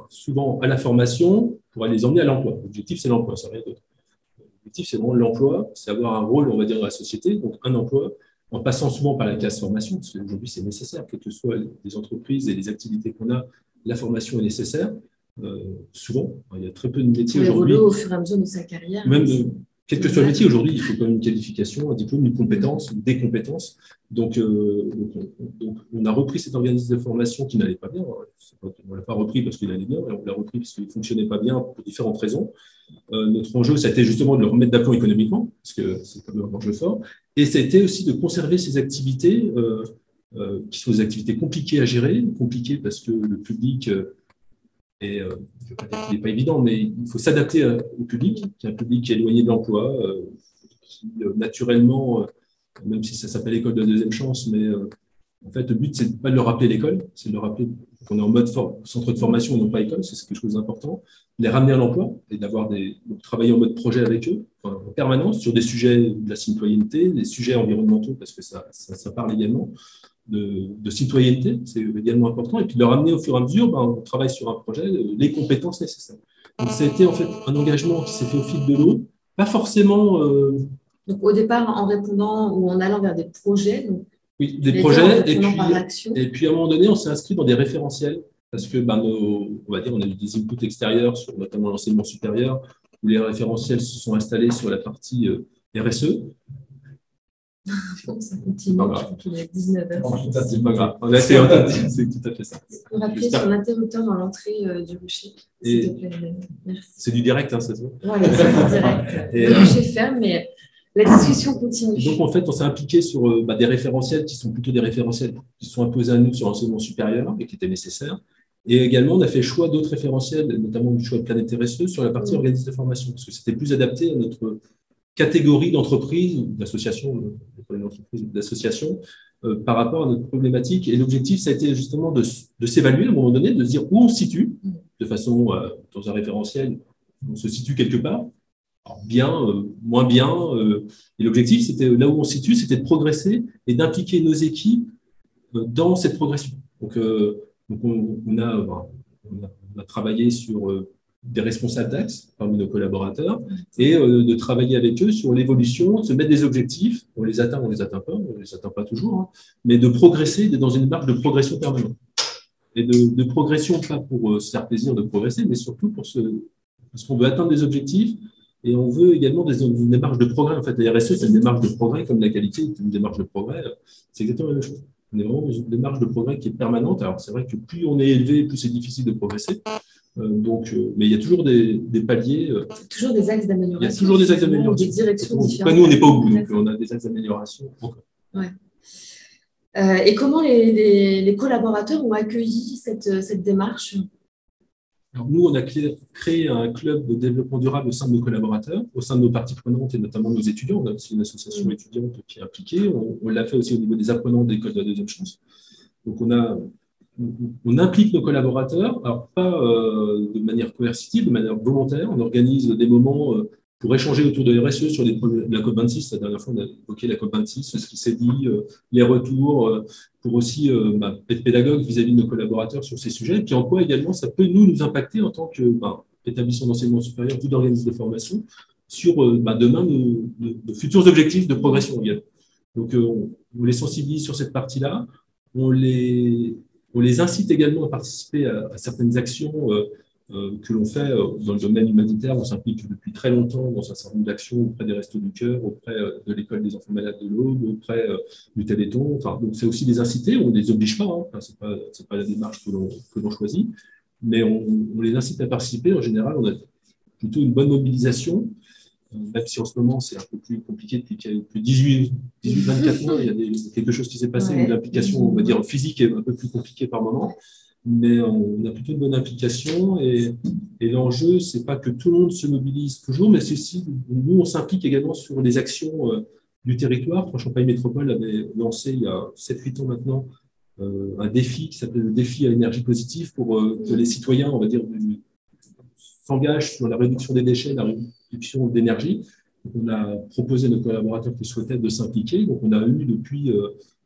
souvent à la formation pour aller les emmener à l'emploi. L'objectif, c'est l'emploi, ça n'a rien d'autre. L'objectif, c'est vraiment l'emploi, c'est avoir un rôle, on va dire, dans la société, donc un emploi, en passant souvent par la case formation, parce qu'aujourd'hui, c'est nécessaire, quelles que soient les entreprises et les activités qu'on a, la formation est nécessaire. Souvent, il y a très peu de métiers aujourd'hui. Au fur et à mesure de sa carrière. Même quel que soit le métier aujourd'hui, il faut quand même une qualification, un diplôme, une compétence, des compétences. Donc, on a repris cet organisme de formation qui n'allait pas bien. On ne l'a pas repris parce qu'il allait bien, on l'a repris parce qu'il ne fonctionnait pas bien pour différentes raisons. Notre enjeu, ça a été justement de le remettre d'aplomb économiquement, parce que c'est quand même un enjeu fort. Et ça a été aussi de conserver ces activités qui sont des activités compliquées à gérer, compliquées parce que le public je ne veux pas dire qu'il n'est pas évident, mais il faut s'adapter au public, qui est un public qui est éloigné de l'emploi, qui naturellement, même si ça s'appelle l'école de la deuxième chance, mais en fait, le but, c'est pas de leur rappeler l'école, c'est de leur rappeler qu'on est en mode centre de formation et non pas école, c'est quelque chose d'important, les ramener à l'emploi et donc travailler en mode projet avec eux, en permanence, sur des sujets de la citoyenneté, des sujets environnementaux, parce que ça parle également. De citoyenneté, c'est également important, et puis de leur amener au fur et à mesure, on travaille sur un projet, les compétences nécessaires. Donc, ça a été en fait un engagement qui s'est fait au fil de l'eau, pas forcément… Donc, au départ, en répondant ou en allant vers des projets. Donc, oui, des projets, et puis à un moment donné, on s'est inscrit dans des référentiels, parce que, on va dire, on a eu des inputs extérieurs sur notamment l'enseignement supérieur, où les référentiels se sont installés sur la partie RSE. Ça continue, je crois qu'il est 19h. C'est pas grave. C'est tout à fait ça. On va appuyer sur l'interrupteur dans l'entrée du rocher. S'il te plaît. Merci. C'est du direct, hein, c'est ça. Voilà, c'est du direct. Le rocher ferme, mais la discussion continue. Donc, en fait, on s'est impliqué sur des référentiels qui sont plutôt des référentiels qui sont imposés à nous sur l'enseignement supérieur et qui étaient nécessaires. Et également, on a fait le choix d'autres référentiels, notamment du choix de Planète RSE sur la partie organisme de formation, parce que c'était plus adapté à notre catégorie d'entreprise, d'association, d'association, par rapport à notre problématique. Et l'objectif, ça a été justement de s'évaluer à un moment donné, de se dire où on se situe, de façon, dans un référentiel, on se situe quelque part, alors bien, moins bien. Et l'objectif, c'était là où on se situe, c'était de progresser et d'impliquer nos équipes dans cette progression. Donc on a travaillé sur des responsables d'axe parmi nos collaborateurs et de travailler avec eux sur l'évolution, de se mettre des objectifs. On les atteint pas, on les atteint pas toujours, hein, mais de progresser, d'être dans une démarche de progression permanente. Et de progression, pas pour se faire plaisir de progresser, mais surtout parce qu'on veut atteindre des objectifs et on veut également une démarche de progrès. En fait, la RSE, c'est une démarche de progrès, comme la qualité est une démarche de progrès. C'est exactement la même chose. On est vraiment dans une démarche de progrès qui est permanente. Alors, c'est vrai que plus on est élevé, plus c'est difficile de progresser. Mais il y a toujours des paliers. Toujours des axes d'amélioration. Il y a toujours des axes d'amélioration. Des directions différentes. Nous, on n'est pas au bout, donc on a des axes d'amélioration. Ouais. Et comment les collaborateurs ont accueilli cette démarche? Alors, nous, on a créé un club de développement durable au sein de nos collaborateurs, au sein de nos parties prenantes et notamment nos étudiants. On a aussi une association étudiante qui est impliquée. On l'a fait aussi au niveau des apprenants de l'école de la deuxième chance. Donc, on implique nos collaborateurs, alors pas de manière coercitive, de manière volontaire. On organise des moments pour échanger autour de RSE sur la COP26. La dernière fois, on a évoqué la COP26, ce qui s'est dit, les retours, pour aussi être pédagogue vis-à-vis de nos collaborateurs sur ces sujets, et puis en quoi également ça peut nous impacter en tant qu'établissement d'enseignement supérieur ou d'organisme de formation sur demain de futurs objectifs de progression également. Donc, on les sensibilise sur cette partie-là. On les incite également à participer à certaines actions que l'on fait dans le domaine humanitaire. On s'implique depuis très longtemps dans un certain nombre d'actions auprès des Restos du Cœur, auprès de l'école des enfants malades de l'Aube, auprès du Téléthon. Enfin, donc c'est aussi les inciter, on ne les oblige pas, hein. Enfin, c'est pas la démarche que l'on choisit, mais on les incite à participer. En général, on a plutôt une bonne mobilisation, même si en ce moment c'est un peu plus compliqué depuis 18-24 mois, il y a quelque chose qui s'est passé, où l'implication, on va dire, physique est un peu plus compliquée par moment. Mais on a plutôt une bonne implication et l'enjeu, ce n'est pas que tout le monde se mobilise toujours, mais c'est aussi, nous, on s'implique également sur les actions du territoire. Champagne Métropole avait lancé il y a 7-8 ans maintenant un défi qui s'appelle le défi à énergie positive pour que les citoyens, on va dire, s'engagent sur la réduction des déchets, la réduction d'énergie. On a proposé à nos collaborateurs qui souhaitaient de s'impliquer. Donc, on a eu depuis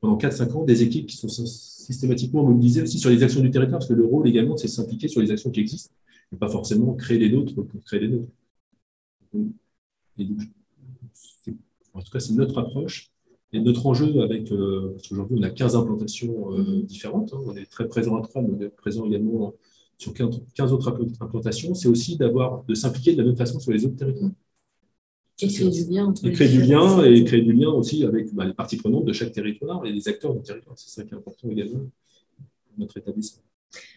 pendant 4-5 ans des équipes qui sont systématiquement mobilisées aussi sur les actions du territoire, parce que le rôle également, c'est de s'impliquer sur les actions qui existent, et pas forcément créer les nôtres pour créer les nôtres. Et donc, en tout cas, c'est notre approche. Et notre enjeu avec, parce qu'aujourd'hui, on a 15 implantations différentes. Hein, on est très présent à Troyes, mais on est présent également sur 15 autres implantations. C'est aussi de s'impliquer de la même façon sur les autres territoires. Et créer du lien entre et créer du lien aussi avec les parties prenantes de chaque territoire et les acteurs du territoire. C'est ça qui est important également pour notre établissement.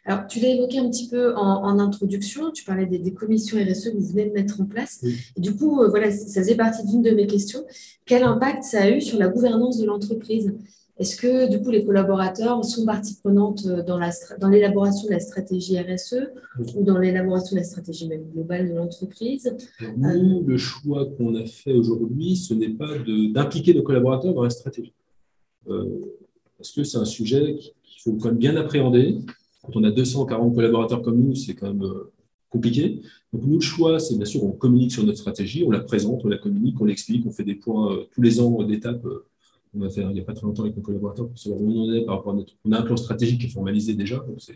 Alors, tu l'as évoqué un petit peu en introduction, tu parlais des commissions RSE que vous venez de mettre en place. Oui. Et du coup, voilà, ça faisait partie d'une de mes questions. Quel impact ça a eu sur la gouvernance de l'entreprise? Est-ce que, du coup, les collaborateurs sont partie prenante dans l'élaboration de la stratégie RSE ou dans l'élaboration de la stratégie même globale de l'entreprise? Nous, le choix qu'on a fait aujourd'hui, ce n'est pas d'impliquer nos collaborateurs dans la stratégie. Parce que c'est un sujet qu'il faut quand même bien appréhender. Quand on a 240 collaborateurs comme nous, c'est quand même compliqué. Donc, nous, le choix, c'est bien sûr, on communique sur notre stratégie, on la présente, on la communique, on l'explique, on fait des points tous les ans d'étapes. On va faire il n'y a pas très longtemps avec nos collaborateurs pour savoir où on en est par rapport à on a un plan stratégique qui est formalisé déjà, donc c'est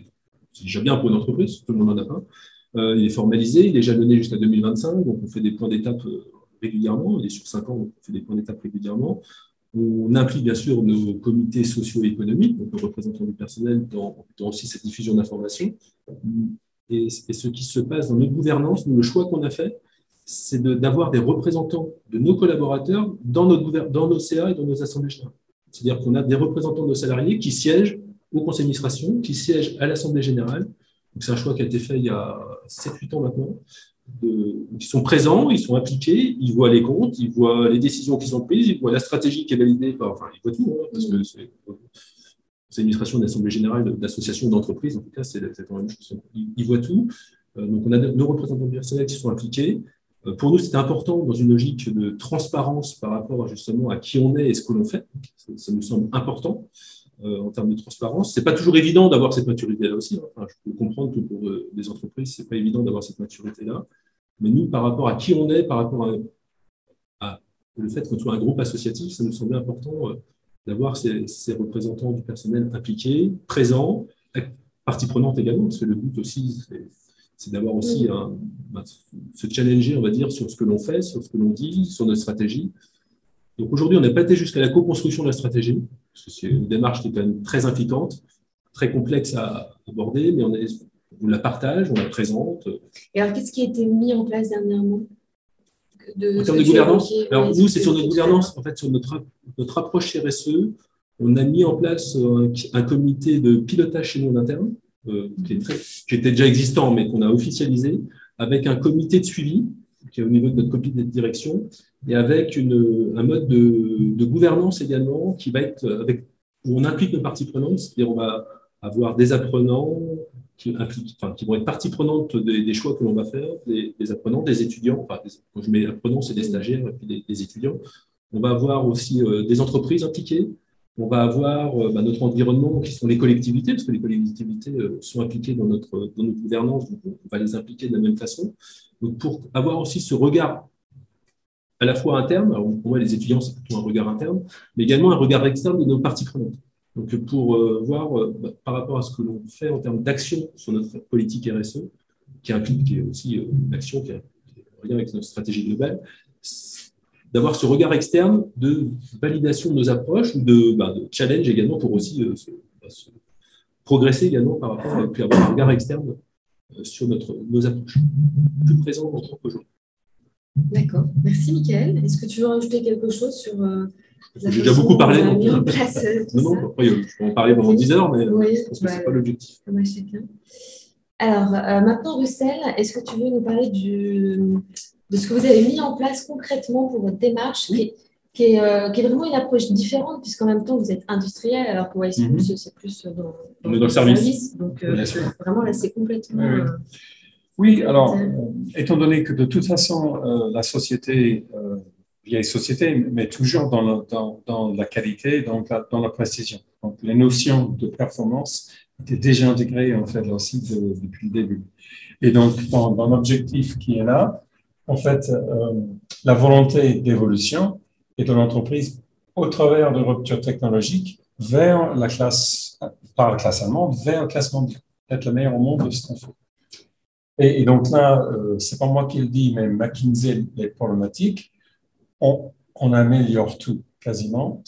déjà bien pour une entreprise, tout le monde n'en a pas. Il est formalisé, il est jalonné jusqu'à 2025, donc on fait des points d'étape régulièrement, il est sur 5 ans, donc on fait des points d'étape régulièrement. On implique bien sûr nos comités socio-économiques, donc nos représentants du personnel dans aussi cette diffusion d'informations. Et ce qui se passe dans notre gouvernance, le choix qu'on a fait, c'est d'avoir des représentants de nos collaborateurs dans nos CA et dans nos assemblées générales. C'est-à-dire qu'on a des représentants de nos salariés qui siègent au conseil d'administration, qui siègent à l'assemblée générale. C'est un choix qui a été fait il y a 7-8 ans maintenant. Ils sont présents, ils sont impliqués, ils voient les comptes, ils voient les décisions qui sont prises, ils voient la stratégie qui est validée enfin, ils voient tout, parce que c'est l'administration d'assemblée générale d'associations d'entreprises, en tout cas, c'est la même chose. Ils voient tout. Donc, on a nos représentants personnels qui sont impliqués. Pour nous, c'était important dans une logique de transparence par rapport justement à qui on est et ce que l'on fait. Ça nous semble important en termes de transparence. Ce n'est pas toujours évident d'avoir cette maturité-là aussi. Enfin, je peux comprendre que pour des entreprises, ce n'est pas évident d'avoir cette maturité-là. Mais nous, par rapport à qui on est, par rapport à le fait qu'on soit un groupe associatif, ça nous semblait important d'avoir ces représentants du personnel impliqués, présents, partie prenante également, parce que le but aussi, c'est d'avoir aussi se challenger, on va dire, sur ce que l'on fait, sur ce que l'on dit, sur notre stratégie. Donc aujourd'hui, on n'a pas été jusqu'à la co-construction de la stratégie, parce que c'est une démarche qui est quand même très impliquante, très complexe à aborder, mais on la partage, on la présente. Et alors, qu'est-ce qui a été mis en place dernièrement en termes de gouvernance? Alors, nous, c'est sur notre gouvernance, en fait, sur notre approche RSE, on a mis en place un comité de pilotage chez nous en interne, qui était déjà existant, mais qu'on a officialisé, avec un comité de suivi, qui est au niveau de notre comité de direction, et avec un mode de gouvernance également, qui va être où on implique nos parties prenantes, c'est-à-dire on va avoir des apprenants qui vont être partie prenante des choix que l'on va faire, des apprenants, des étudiants, enfin, quand je mets apprenants, c'est des stagiaires et puis des étudiants. On va avoir aussi des entreprises impliquées. On va avoir notre environnement, qui sont les collectivités, parce que les collectivités sont impliquées dans notre gouvernance, donc on va les impliquer de la même façon. Donc pour avoir aussi ce regard à la fois interne, alors pour moi les étudiants c'est plutôt un regard interne, mais également un regard externe de nos parties prenantes. Donc pour voir par rapport à ce que l'on fait en termes d'action sur notre politique RSE, qui est aussi une action qui a un lien avec notre stratégie globale, d'avoir ce regard externe de validation de nos approches ou de challenge également pour aussi progresser également par rapport à puis avoir un regard externe sur nos approches plus présentes en tant qu'aujourd'hui. D'accord. Merci, Mickaël. Est-ce que tu veux rajouter quelque chose sur j'ai déjà beaucoup parlé. Non, après, je peux en parler pendant 10 heures, mais je pense que ce n'est pas l'objectif. Alors, maintenant, Russell, est-ce que tu veux nous parler de ce que vous avez mis en place concrètement pour votre démarche, qui est vraiment une approche différente, puisqu'en même temps, vous êtes industriel, alors que YSchool, c'est plus dans le service. Donc, vraiment, là, c'est complètement… Oui, alors, étant donné que de toute façon, la société, vieille société, mais toujours dans la qualité, dans la précision. Donc, les notions de performance étaient déjà intégrées, en fait, aussi depuis le début. Et donc, dans l'objectif qui est là, en fait, la volonté d'évolution et de l'entreprise au travers de ruptures technologiques vers la classe, par la classe allemande, vers la classe mondiale, être le meilleur au monde de ce qu'on fait. Et donc là, c'est pas moi qui le dis, mais McKinsey, les problématiques, on améliore tout, quasiment,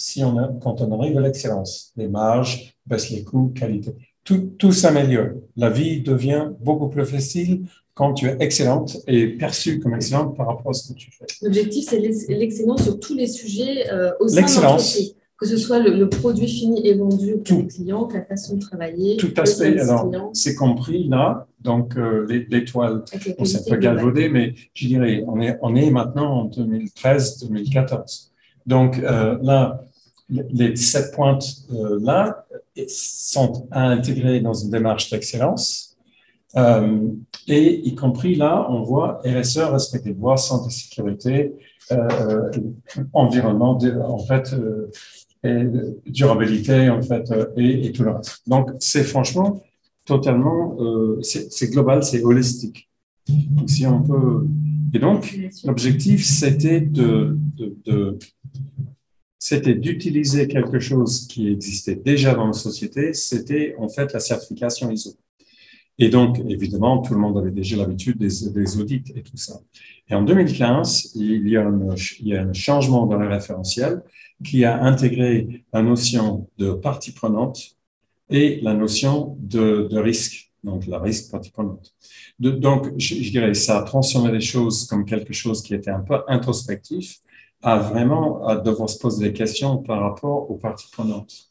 quand on arrive à l'excellence. Les marges, baisse les coûts, qualité, tout s'améliore. La vie devient beaucoup plus facile quand tu es excellente et perçue comme excellente par rapport à ce que tu fais. L'objectif, c'est l'excellence sur tous les sujets au sein de l'entreprise. Que ce soit le produit fini et vendu pour les clients, la façon de travailler. Tout aspect, alors, c'est compris là, donc l'étoile, on s'est pas galvaudé, mais je dirais, on est maintenant en 2013-2014. Donc là, les 7 pointes là sont intégrées dans une démarche d'excellence. Et y compris là, on voit RSE, respect des droits, santé, sécurité, environnement, en fait, et durabilité, en fait, et tout le reste. Donc, c'est franchement totalement, c'est global, c'est holistique. Donc, si on peut… Et donc, l'objectif, c'était d'utiliser quelque chose qui existait déjà dans la société, c'était en fait la certification ISO. Et donc, évidemment, tout le monde avait déjà l'habitude des audits et tout ça. Et en 2015, il y a un changement dans le référentiel qui a intégré la notion de partie prenante et la notion de risque. donc la risque partie prenante. Donc, je dirais, ça a transformé les choses comme quelque chose qui était un peu introspectif, à vraiment à devoir se poser des questions par rapport aux parties prenantes.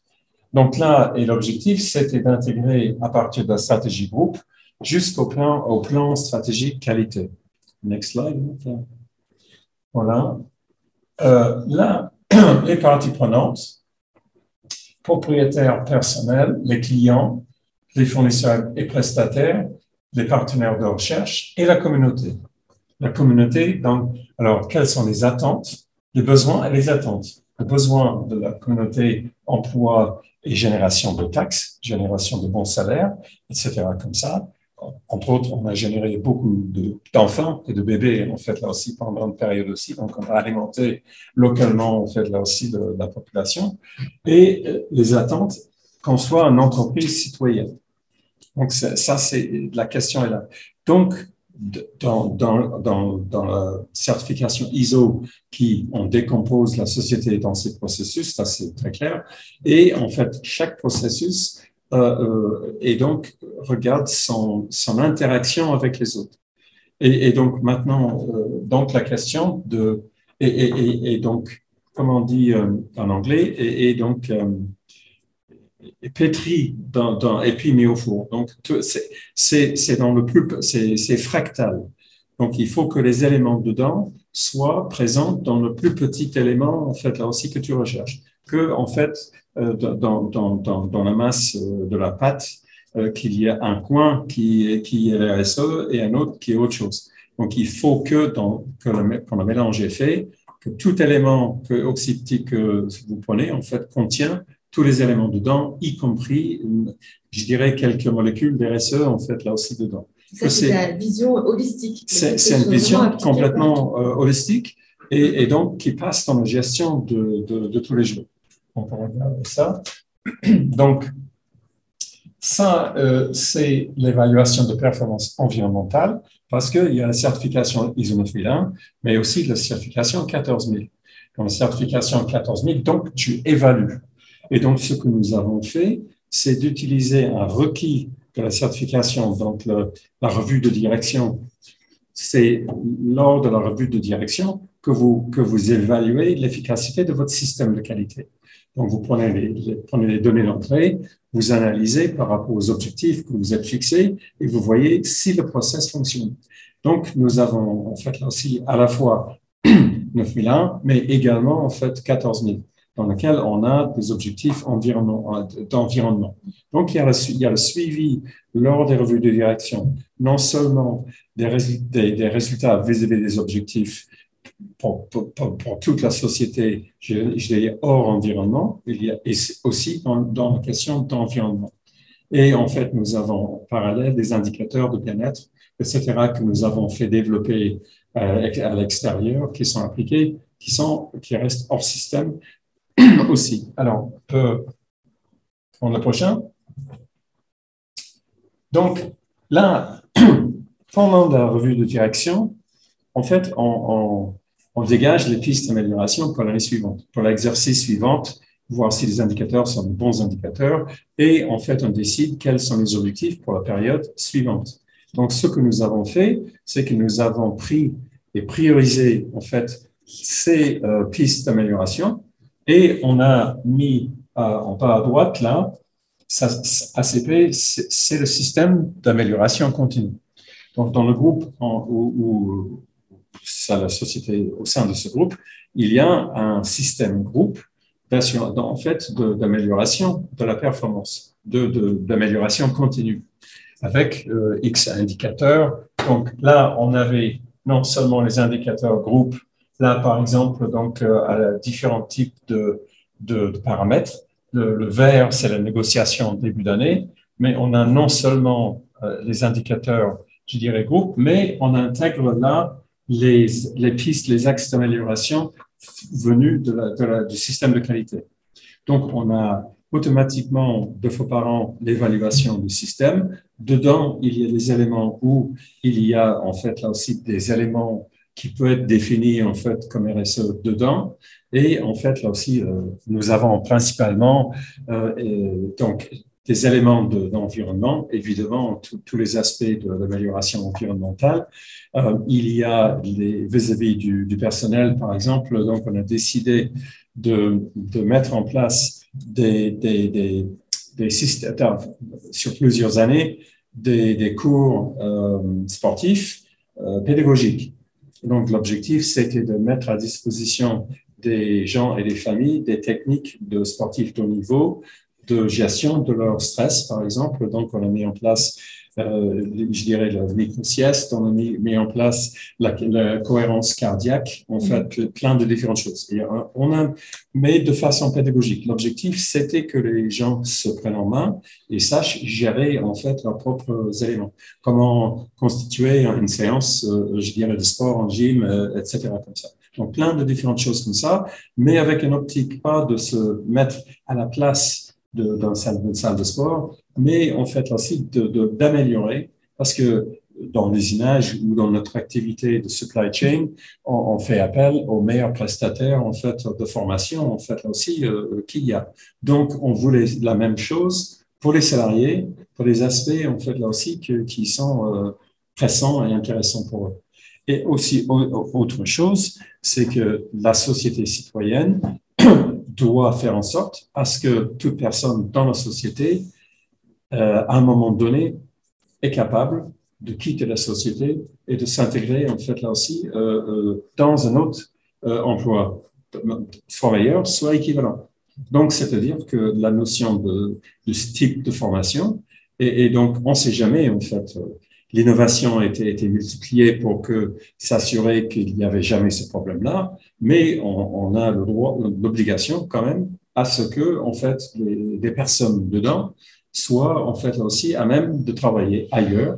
Donc là, et l'objectif, c'était d'intégrer à partir de la stratégie groupe jusqu'au plan stratégique qualité. Next slide. Voilà. Là, les parties prenantes, propriétaires personnels, les clients, les fournisseurs et prestataires, les partenaires de recherche et la communauté. La communauté, donc, alors, quelles sont les attentes, les besoins et les attentes? Le besoin de la communauté, emploi et génération de taxes, génération de bons salaires, etc. comme ça. Entre autres, on a généré beaucoup d'enfants et de bébés, en fait, là aussi, pendant une période aussi. Donc, on a alimenté localement, en fait, là aussi, la population. Et les attentes qu'on soit une entreprise citoyenne. Donc, ça, c'est la question est là. Donc, dans la certification ISO, on décompose la société dans ces processus, ça c'est très clair. Et en fait, chaque processus et donc regarde son interaction avec les autres. Et donc maintenant, donc la question de et donc comme on dit en anglais et donc pétri et puis mis au four. Donc, c'est dans le plus, c'est fractal. Donc, il faut que les éléments dedans soient présents dans le plus petit élément, en fait, là aussi, que tu recherches. Que, en fait, dans la masse de la pâte, qu'il y a un coin qui est RSE et un autre qui est autre chose. Donc, il faut quand le mélange est fait, que tout élément oxyptique que vous prenez, en fait, contient tous les éléments dedans, y compris, je dirais, quelques molécules d'RSE, en fait, là aussi dedans. Ça, c'est la vision holistique. C'est une vision complètement holistique et donc qui passe dans la gestion de tous les jours. On peut regarder ça. Donc, ça, c'est l'évaluation de performance environnementale parce qu'il y a la certification ISO 9001, mais aussi la certification 14000. Dans la certification 14000, donc, tu évalues. Et donc, ce que nous avons fait, c'est d'utiliser un requis de la certification, donc la revue de direction. C'est lors de la revue de direction que vous évaluez l'efficacité de votre système de qualité. Donc, vous prenez les données d'entrée, vous analysez par rapport aux objectifs que vous êtes fixés et vous voyez si le process fonctionne. Donc, nous avons en fait là aussi à la fois 9001, mais également en fait 14000. Dans lequel on a des objectifs d'environnement. Donc, il y a le suivi lors des revues de direction, non seulement des résultats vis-à-vis des objectifs pour toute la société, je dirais hors environnement, il y a aussi dans la question d'environnement. Et en fait, nous avons en parallèle des indicateurs de bien-être, etc., que nous avons fait développer à l'extérieur, qui sont appliqués, qui restent hors système, aussi. Alors, on peut prendre le prochain. Donc, là, pendant la revue de direction, en fait, on dégage les pistes d'amélioration pour l'année suivante, pour l'exercice suivant, voir si les indicateurs sont de bons indicateurs, et en fait, on décide quels sont les objectifs pour la période suivante. Donc, ce que nous avons fait, c'est que nous avons pris et priorisé, en fait, ces pistes d'amélioration. Et on a mis en bas à droite, là, ACP, c'est le système d'amélioration continue. Donc, dans le groupe où la société, au sein de ce groupe, il y a un système groupe en fait, d'amélioration de la performance, d'amélioration continue, avec X indicateurs. Donc là, on avait non seulement les indicateurs groupes. Là, par exemple, donc, à différents types de paramètres. Le vert, c'est la négociation début d'année, mais on a non seulement les indicateurs, je dirais, groupes, mais on intègre là les pistes, les axes d'amélioration venus du système de qualité. Donc, on a automatiquement 2 fois par an l'évaluation du système. Dedans, il y a des éléments où il y a en fait là aussi des éléments qui peuvent être définis en fait comme RSE dedans. Et en fait là aussi, nous avons principalement donc des éléments d'environnement, évidemment, tous les aspects de l'amélioration environnementale. Il y a vis-à-vis du personnel, par exemple, donc on a décidé de mettre en place des systèmes, sur plusieurs années, des cours sportifs pédagogiques. Donc, l'objectif, c'était de mettre à disposition des gens et des familles des techniques de sportifs de haut niveau, de gestion de leur stress, par exemple. Donc, on a mis en place, je dirais, le micro-sieste, on a mis en place la cohérence cardiaque, en fait, plein de différentes choses. Et mais de façon pédagogique. L'objectif, c'était que les gens se prennent en main et sachent gérer, en fait, leurs propres éléments. Comment constituer une séance, je dirais, de sport en gym, etc., comme ça. Donc, plein de différentes choses comme ça, mais avec une optique pas de se mettre à la place d'une salle de sport, mais en fait aussi d'améliorer, parce que dans l'usinage ou dans notre activité de supply chain, on fait appel aux meilleurs prestataires en fait de formation, en fait aussi qu'il y a. Donc, on voulait la même chose pour les salariés, pour les aspects en fait là aussi qui sont pressants et intéressants pour eux. Et aussi, autre chose, c'est que la société citoyenne doit faire en sorte à ce que toute personne dans la société, à un moment donné, est capable de quitter la société et de s'intégrer, en fait, là aussi, dans un autre emploi, soit meilleur, soit équivalent. Donc, c'est-à-dire que la notion de ce type de formation, et donc, on ne sait jamais, en fait, l'innovation a été multipliée pour s'assurer qu'il n'y avait jamais ce problème-là, mais on a le droit, l'obligation quand même à ce que, en fait, des personnes dedans soient, en fait, là aussi, à même de travailler ailleurs.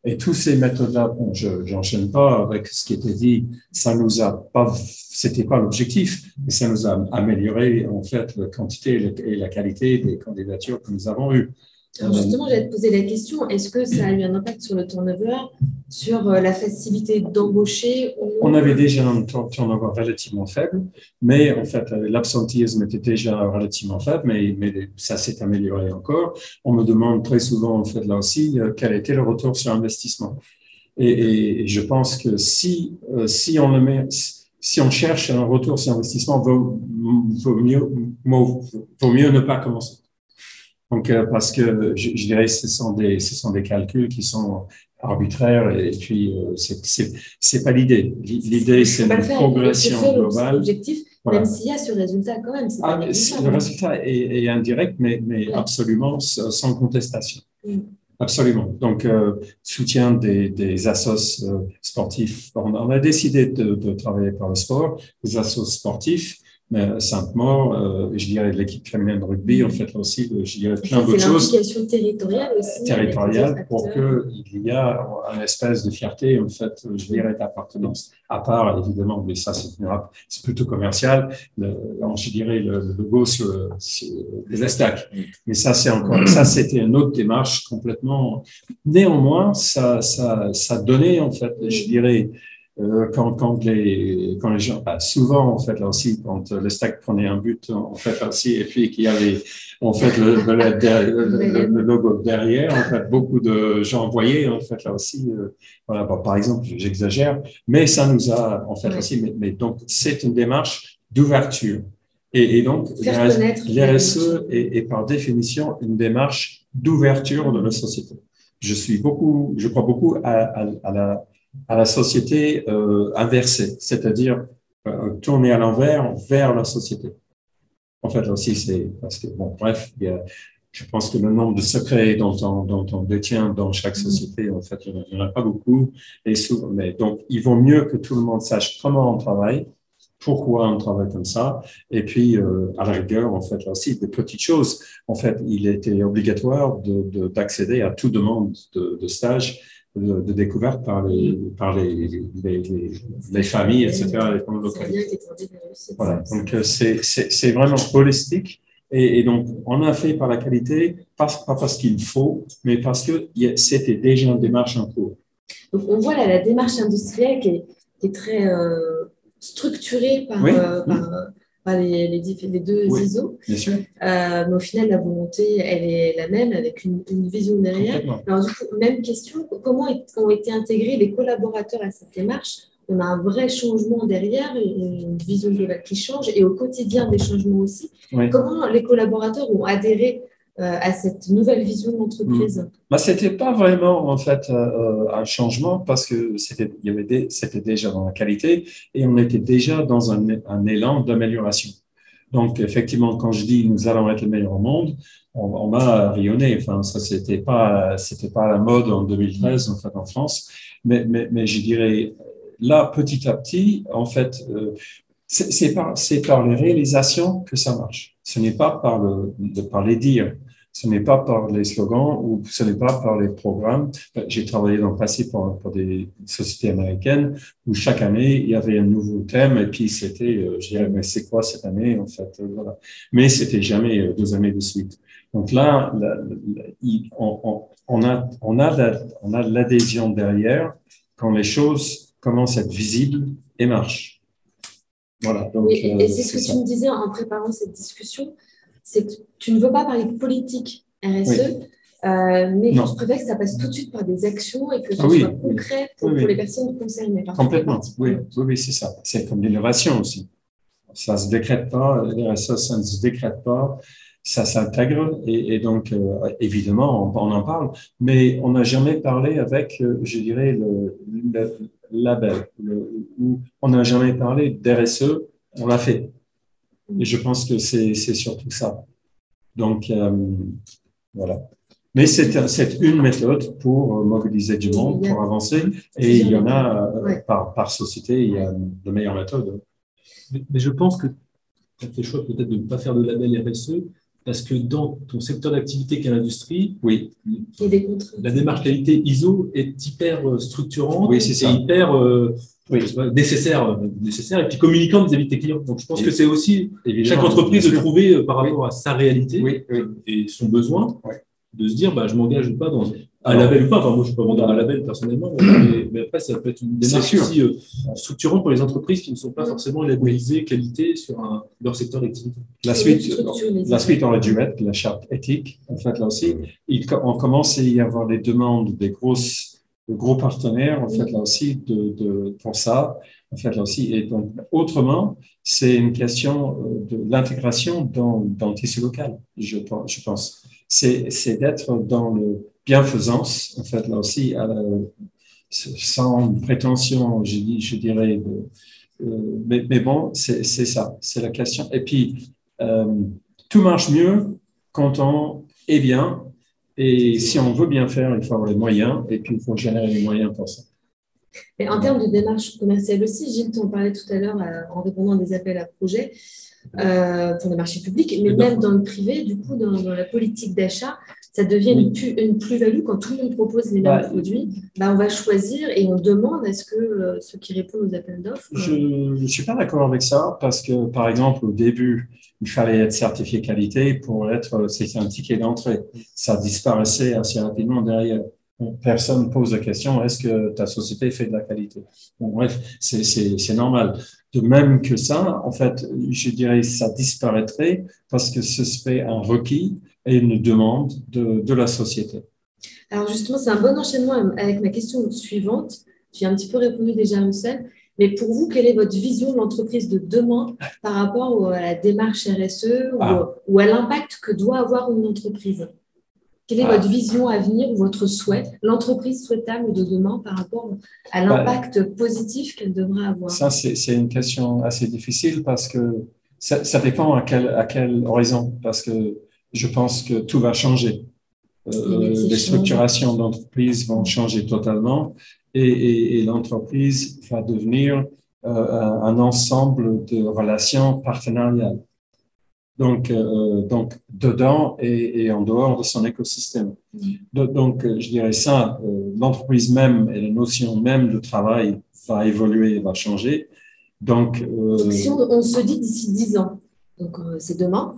Et toutes ces méthodes-là, bon, j'enchaîne pas avec ce qui était dit, c'était pas l'objectif, mais ça nous a amélioré, en fait, la quantité et la qualité des candidatures que nous avons eues. Alors justement, j'allais te poser la question, est-ce que ça a eu un impact sur le turnover, sur la facilité d'embaucher On avait déjà un turnover relativement faible, mais en fait, l'absentéisme était déjà relativement faible, mais ça s'est amélioré encore. On me demande très souvent, en fait, là aussi, quel était le retour sur investissement. Et je pense que si on cherche un retour sur investissement, vaut mieux ne pas commencer. Donc, parce que je dirais, ce sont des calculs qui sont arbitraires et puis c'est pas l'idée. L'idée, c'est une progression globale. L'objectif, voilà. Même s'il y a ce résultat quand même. Le résultat est indirect, mais ouais. Absolument sans contestation. Absolument. Donc, soutien des assos sportifs. On a décidé de travailler par le sport, des assos sportifs. Mais simplement, je dirais l'équipe féminine de rugby, en fait, aussi, je dirais plein d'autres choses. C'est l'implication territoriale aussi. Territoriale, pour qu'il y ait une espèce de fierté, en fait, je dirais, d'appartenance. À part, évidemment, mais ça, c'est plutôt commercial, je dirais, le logo sur les estacs. Mais ça, c'était une autre démarche complètement. Néanmoins, ça donnait, en fait, je dirais, quand les gens, souvent, en fait, là aussi, quand le stack prenait un but, en fait, là aussi, et puis qu'il y avait, en fait, le logo derrière, en fait, beaucoup de gens voyaient, en fait, là aussi, voilà, par exemple, j'exagère, mais ça nous a, en fait, aussi, mais donc, c'est une démarche d'ouverture. Et donc, l'RSE est par définition une démarche d'ouverture de la société. Je crois beaucoup à la société inversée, c'est-à-dire tourner à l'envers vers la société. En fait, là aussi, c'est parce que, bon, bref, je pense que le nombre de secrets dont on détient dans chaque société, en fait, il n'y en a pas beaucoup. Mais donc, il vaut mieux que tout le monde sache comment on travaille, pourquoi on travaille comme ça, et puis, à la rigueur, en fait, là aussi, des petites choses. En fait, il était obligatoire d'accéder à toute demande de stage de découverte par les familles, etc., les localités. Voilà. Donc, c'est vraiment holistique. Et donc, on a fait par la qualité, pas parce qu'il faut, mais parce que c'était déjà une démarche en cours. Donc, on voit là la démarche industrielle qui est très structurée par enfin, les deux Oui, ISO. bien sûr. Mais au final, la volonté, elle est la même, avec une vision derrière. Alors, du coup, même question, comment ont été intégrés les collaborateurs à cette démarche? On a un vrai changement derrière, une vision globale qui change, et au quotidien, des changements aussi. Oui. Comment les collaborateurs ont adhéré à cette nouvelle vision de l'entreprise? C'était pas vraiment en fait un changement parce que c'était déjà dans la qualité et on était déjà dans un élan d'amélioration. Donc effectivement, quand je dis nous allons être les meilleurs au monde, on m'a rayonné. Enfin, ça c'était pas à la mode en 2013 en fait en France, mais je dirais là petit à petit en fait. C'est par les réalisations que ça marche. Ce n'est pas par les dires. Ce n'est pas par les slogans ou ce n'est pas par les programmes. J'ai travaillé dans le passé pour des sociétés américaines où chaque année, il y avait un nouveau thème et puis c'était, je dirais, mais c'est quoi cette année, en fait, voilà. Mais c'était jamais 2 années de suite. Donc là, on a de l'adhésion derrière quand les choses commencent à être visibles et marchent. Voilà. Donc, et c'est ce que tu me disais en préparant cette discussion, c'est que tu ne veux pas parler de politique RSE, mais tu préfères que ça passe tout de suite par des actions et que ce soit concret pour les personnes concernées. Complètement, oui, c'est ça. C'est comme l'innovation aussi. Ça ne se décrète pas, l'RSE, ça ne se décrète pas, ça s'intègre et donc, évidemment, on en parle, mais on n'a jamais parlé avec, je dirais, le label. On n'a jamais parlé d'RSE, on l'a fait. Et je pense que c'est surtout ça. Donc, voilà. Mais c'est une méthode pour mobiliser du monde, pour avancer. Et il y en a, par société, il y a de meilleures méthodes. Mais je pense que tu as fait le choix peut-être de ne pas faire de label RSE parce que dans ton secteur d'activité qu'est l'industrie, la démarche qualité ISO est hyper structurante et hyper nécessaire et puis communicante vis-à-vis de tes clients. Donc, je pense que c'est aussi chaque entreprise de trouver par rapport à sa réalité et son besoin de se dire je ne m'engage pas dans un label ou pas. Enfin, moi, je ne suis pas vendeur à un label personnellement, mais après, ça peut être une démarche aussi structurante pour les entreprises qui ne sont pas forcément labellisées qualité sur leur secteur d'activité. La suite aurait dû être la charte éthique. En fait, là aussi, on commence à y avoir des demandes des gros partenaires, en fait, là aussi, pour ça. En fait, là aussi, et donc, autrement, c'est une question de l'intégration dans le tissu local, je pense. C'est d'être dans le bienfaisance, en fait, là aussi, sans prétention, je dirais, mais bon, c'est ça, c'est la question. Et puis, tout marche mieux quand on est bien, et si on veut bien faire, il faut avoir les moyens, et puis il faut générer les moyens pour ça. Et en termes de démarche commerciale aussi, Gilles, tu en parlais tout à l'heure en répondant à des appels à projets pour les marchés publics, mais même dans le privé, du coup, dans la politique d'achat, ça devient une plus-value quand tout le monde propose les mêmes produits. On va choisir et on demande est-ce que ceux qui répondent aux appels d'offres… Je ne suis pas d'accord avec ça parce que, par exemple, au début, il fallait être certifié qualité c'était un ticket d'entrée. Ça disparaissait assez rapidement derrière. Personne ne pose la question, est-ce que ta société fait de la qualité? Bon, bref, c'est normal. De même que ça, en fait, je dirais ça disparaîtrait parce que ce serait un requis et une demande de la société. Alors justement, c'est un bon enchaînement avec ma question suivante. Tu as un petit peu répondu déjà à une seule. Mais pour vous, quelle est votre vision de l'entreprise de demain par rapport à la démarche RSE ou à l'impact que doit avoir une entreprise? Quelle est votre vision à venir ou votre souhait, l'entreprise souhaitable de demain par rapport à l'impact positif qu'elle devrait avoir? Ça, c'est une question assez difficile parce que ça dépend à quel horizon, parce que je pense que tout va changer. Les structurations d'entreprise vont changer totalement et l'entreprise va devenir un ensemble de relations partenariales. Donc dedans et en dehors de son écosystème. Donc, je dirais ça, l'entreprise même et la notion même de travail va évoluer, va changer. Donc si on se dit d'ici 10 ans, donc c'est demain.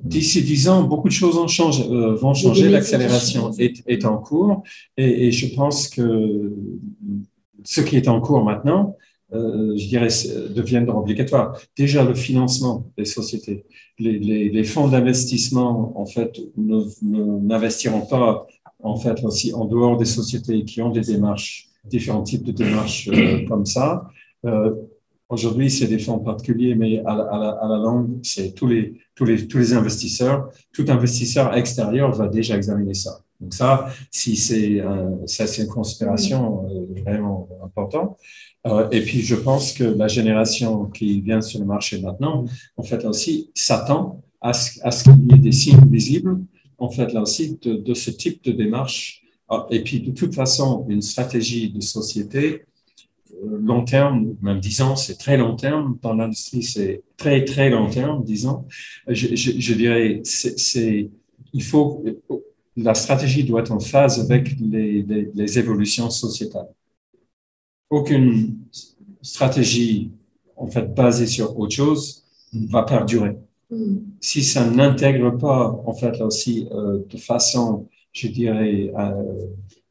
D'ici 10 ans, beaucoup de choses vont changer. L'accélération est en cours et je pense que ce qui est en cours maintenant je dirais, deviendront obligatoires. Déjà, le financement des sociétés, les fonds d'investissement, en fait, n'investiront pas, en fait, aussi en dehors des sociétés qui ont des démarches, différents types de démarches comme ça. Aujourd'hui, c'est des fonds particuliers, mais à la longue, c'est tous les investisseurs. Tout investisseur extérieur va déjà examiner ça. Donc ça, si c'est une considération vraiment importante. Et puis, je pense que la génération qui vient sur le marché maintenant, en fait, là aussi, s'attend à ce qu'il y ait des signes visibles, en fait, là aussi, de ce type de démarche. Et puis, de toute façon, une stratégie de société, long terme, même 10 ans, c'est très long terme. Dans l'industrie, c'est très, très long terme, 10 ans. Je dirais, la stratégie doit être en phase avec les évolutions sociétales. Aucune stratégie, en fait, basée sur autre chose va perdurer. Si ça n'intègre pas, en fait, là aussi, de façon, je dirais,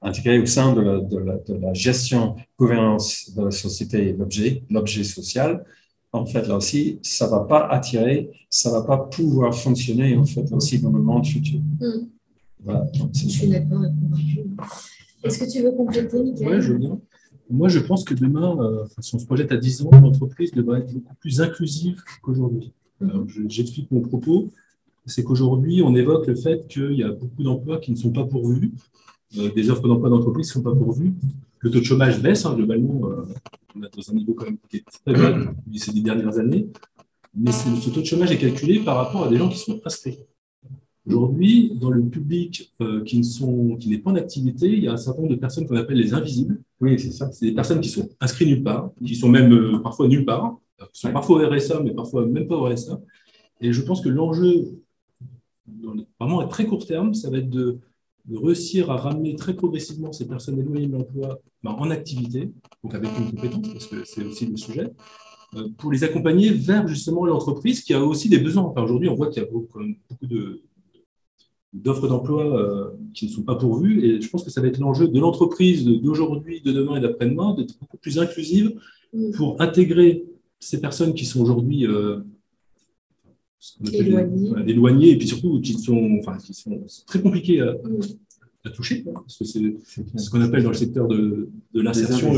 intégrée au sein de la gestion, gouvernance de la société et l'objet social, en fait, là aussi, ça va pas attirer, ça va pas pouvoir fonctionner, en fait, là aussi, dans le monde futur. Voilà. Je suis d'accord et convaincue. Est-ce que tu veux compléter, Michael? Oui, je veux bien. Moi, je pense que demain, si on se projette à 10 ans, l'entreprise devrait être beaucoup plus inclusive qu'aujourd'hui. J'explique mon propos. C'est qu'aujourd'hui, on évoque le fait qu'il y a beaucoup d'emplois qui ne sont pas pourvus, des offres d'emploi d'entreprise qui ne sont pas pourvues. Le taux de chômage baisse, globalement, on est dans un niveau quand même qui est très bas depuis ces 10 dernières années. Mais ce taux de chômage est calculé par rapport à des gens qui sont inscrits. Aujourd'hui, dans le public qui n'est pas en activité, il y a un certain nombre de personnes qu'on appelle les invisibles. Oui, c'est ça. C'est des personnes qui sont inscrites nulle part, qui sont même parfois nulle part, qui sont parfois au RSA, mais parfois même pas au RSA. Et je pense que l'enjeu, vraiment à très court terme, ça va être de réussir à ramener très progressivement ces personnes éloignées de l'emploi en activité, donc avec une compétence, parce que c'est aussi le sujet, pour les accompagner vers justement l'entreprise qui a aussi des besoins. Enfin, aujourd'hui, on voit qu'il y a beaucoup d'offres d'emploi qui ne sont pas pourvues, et je pense que ça va être l'enjeu de l'entreprise d'aujourd'hui, de demain et d'après-demain, d'être beaucoup plus inclusive pour intégrer ces personnes qui sont aujourd'hui éloignées, et puis surtout qui sont très compliquées à toucher, parce que c'est ce qu'on appelle dans le secteur de l'insertion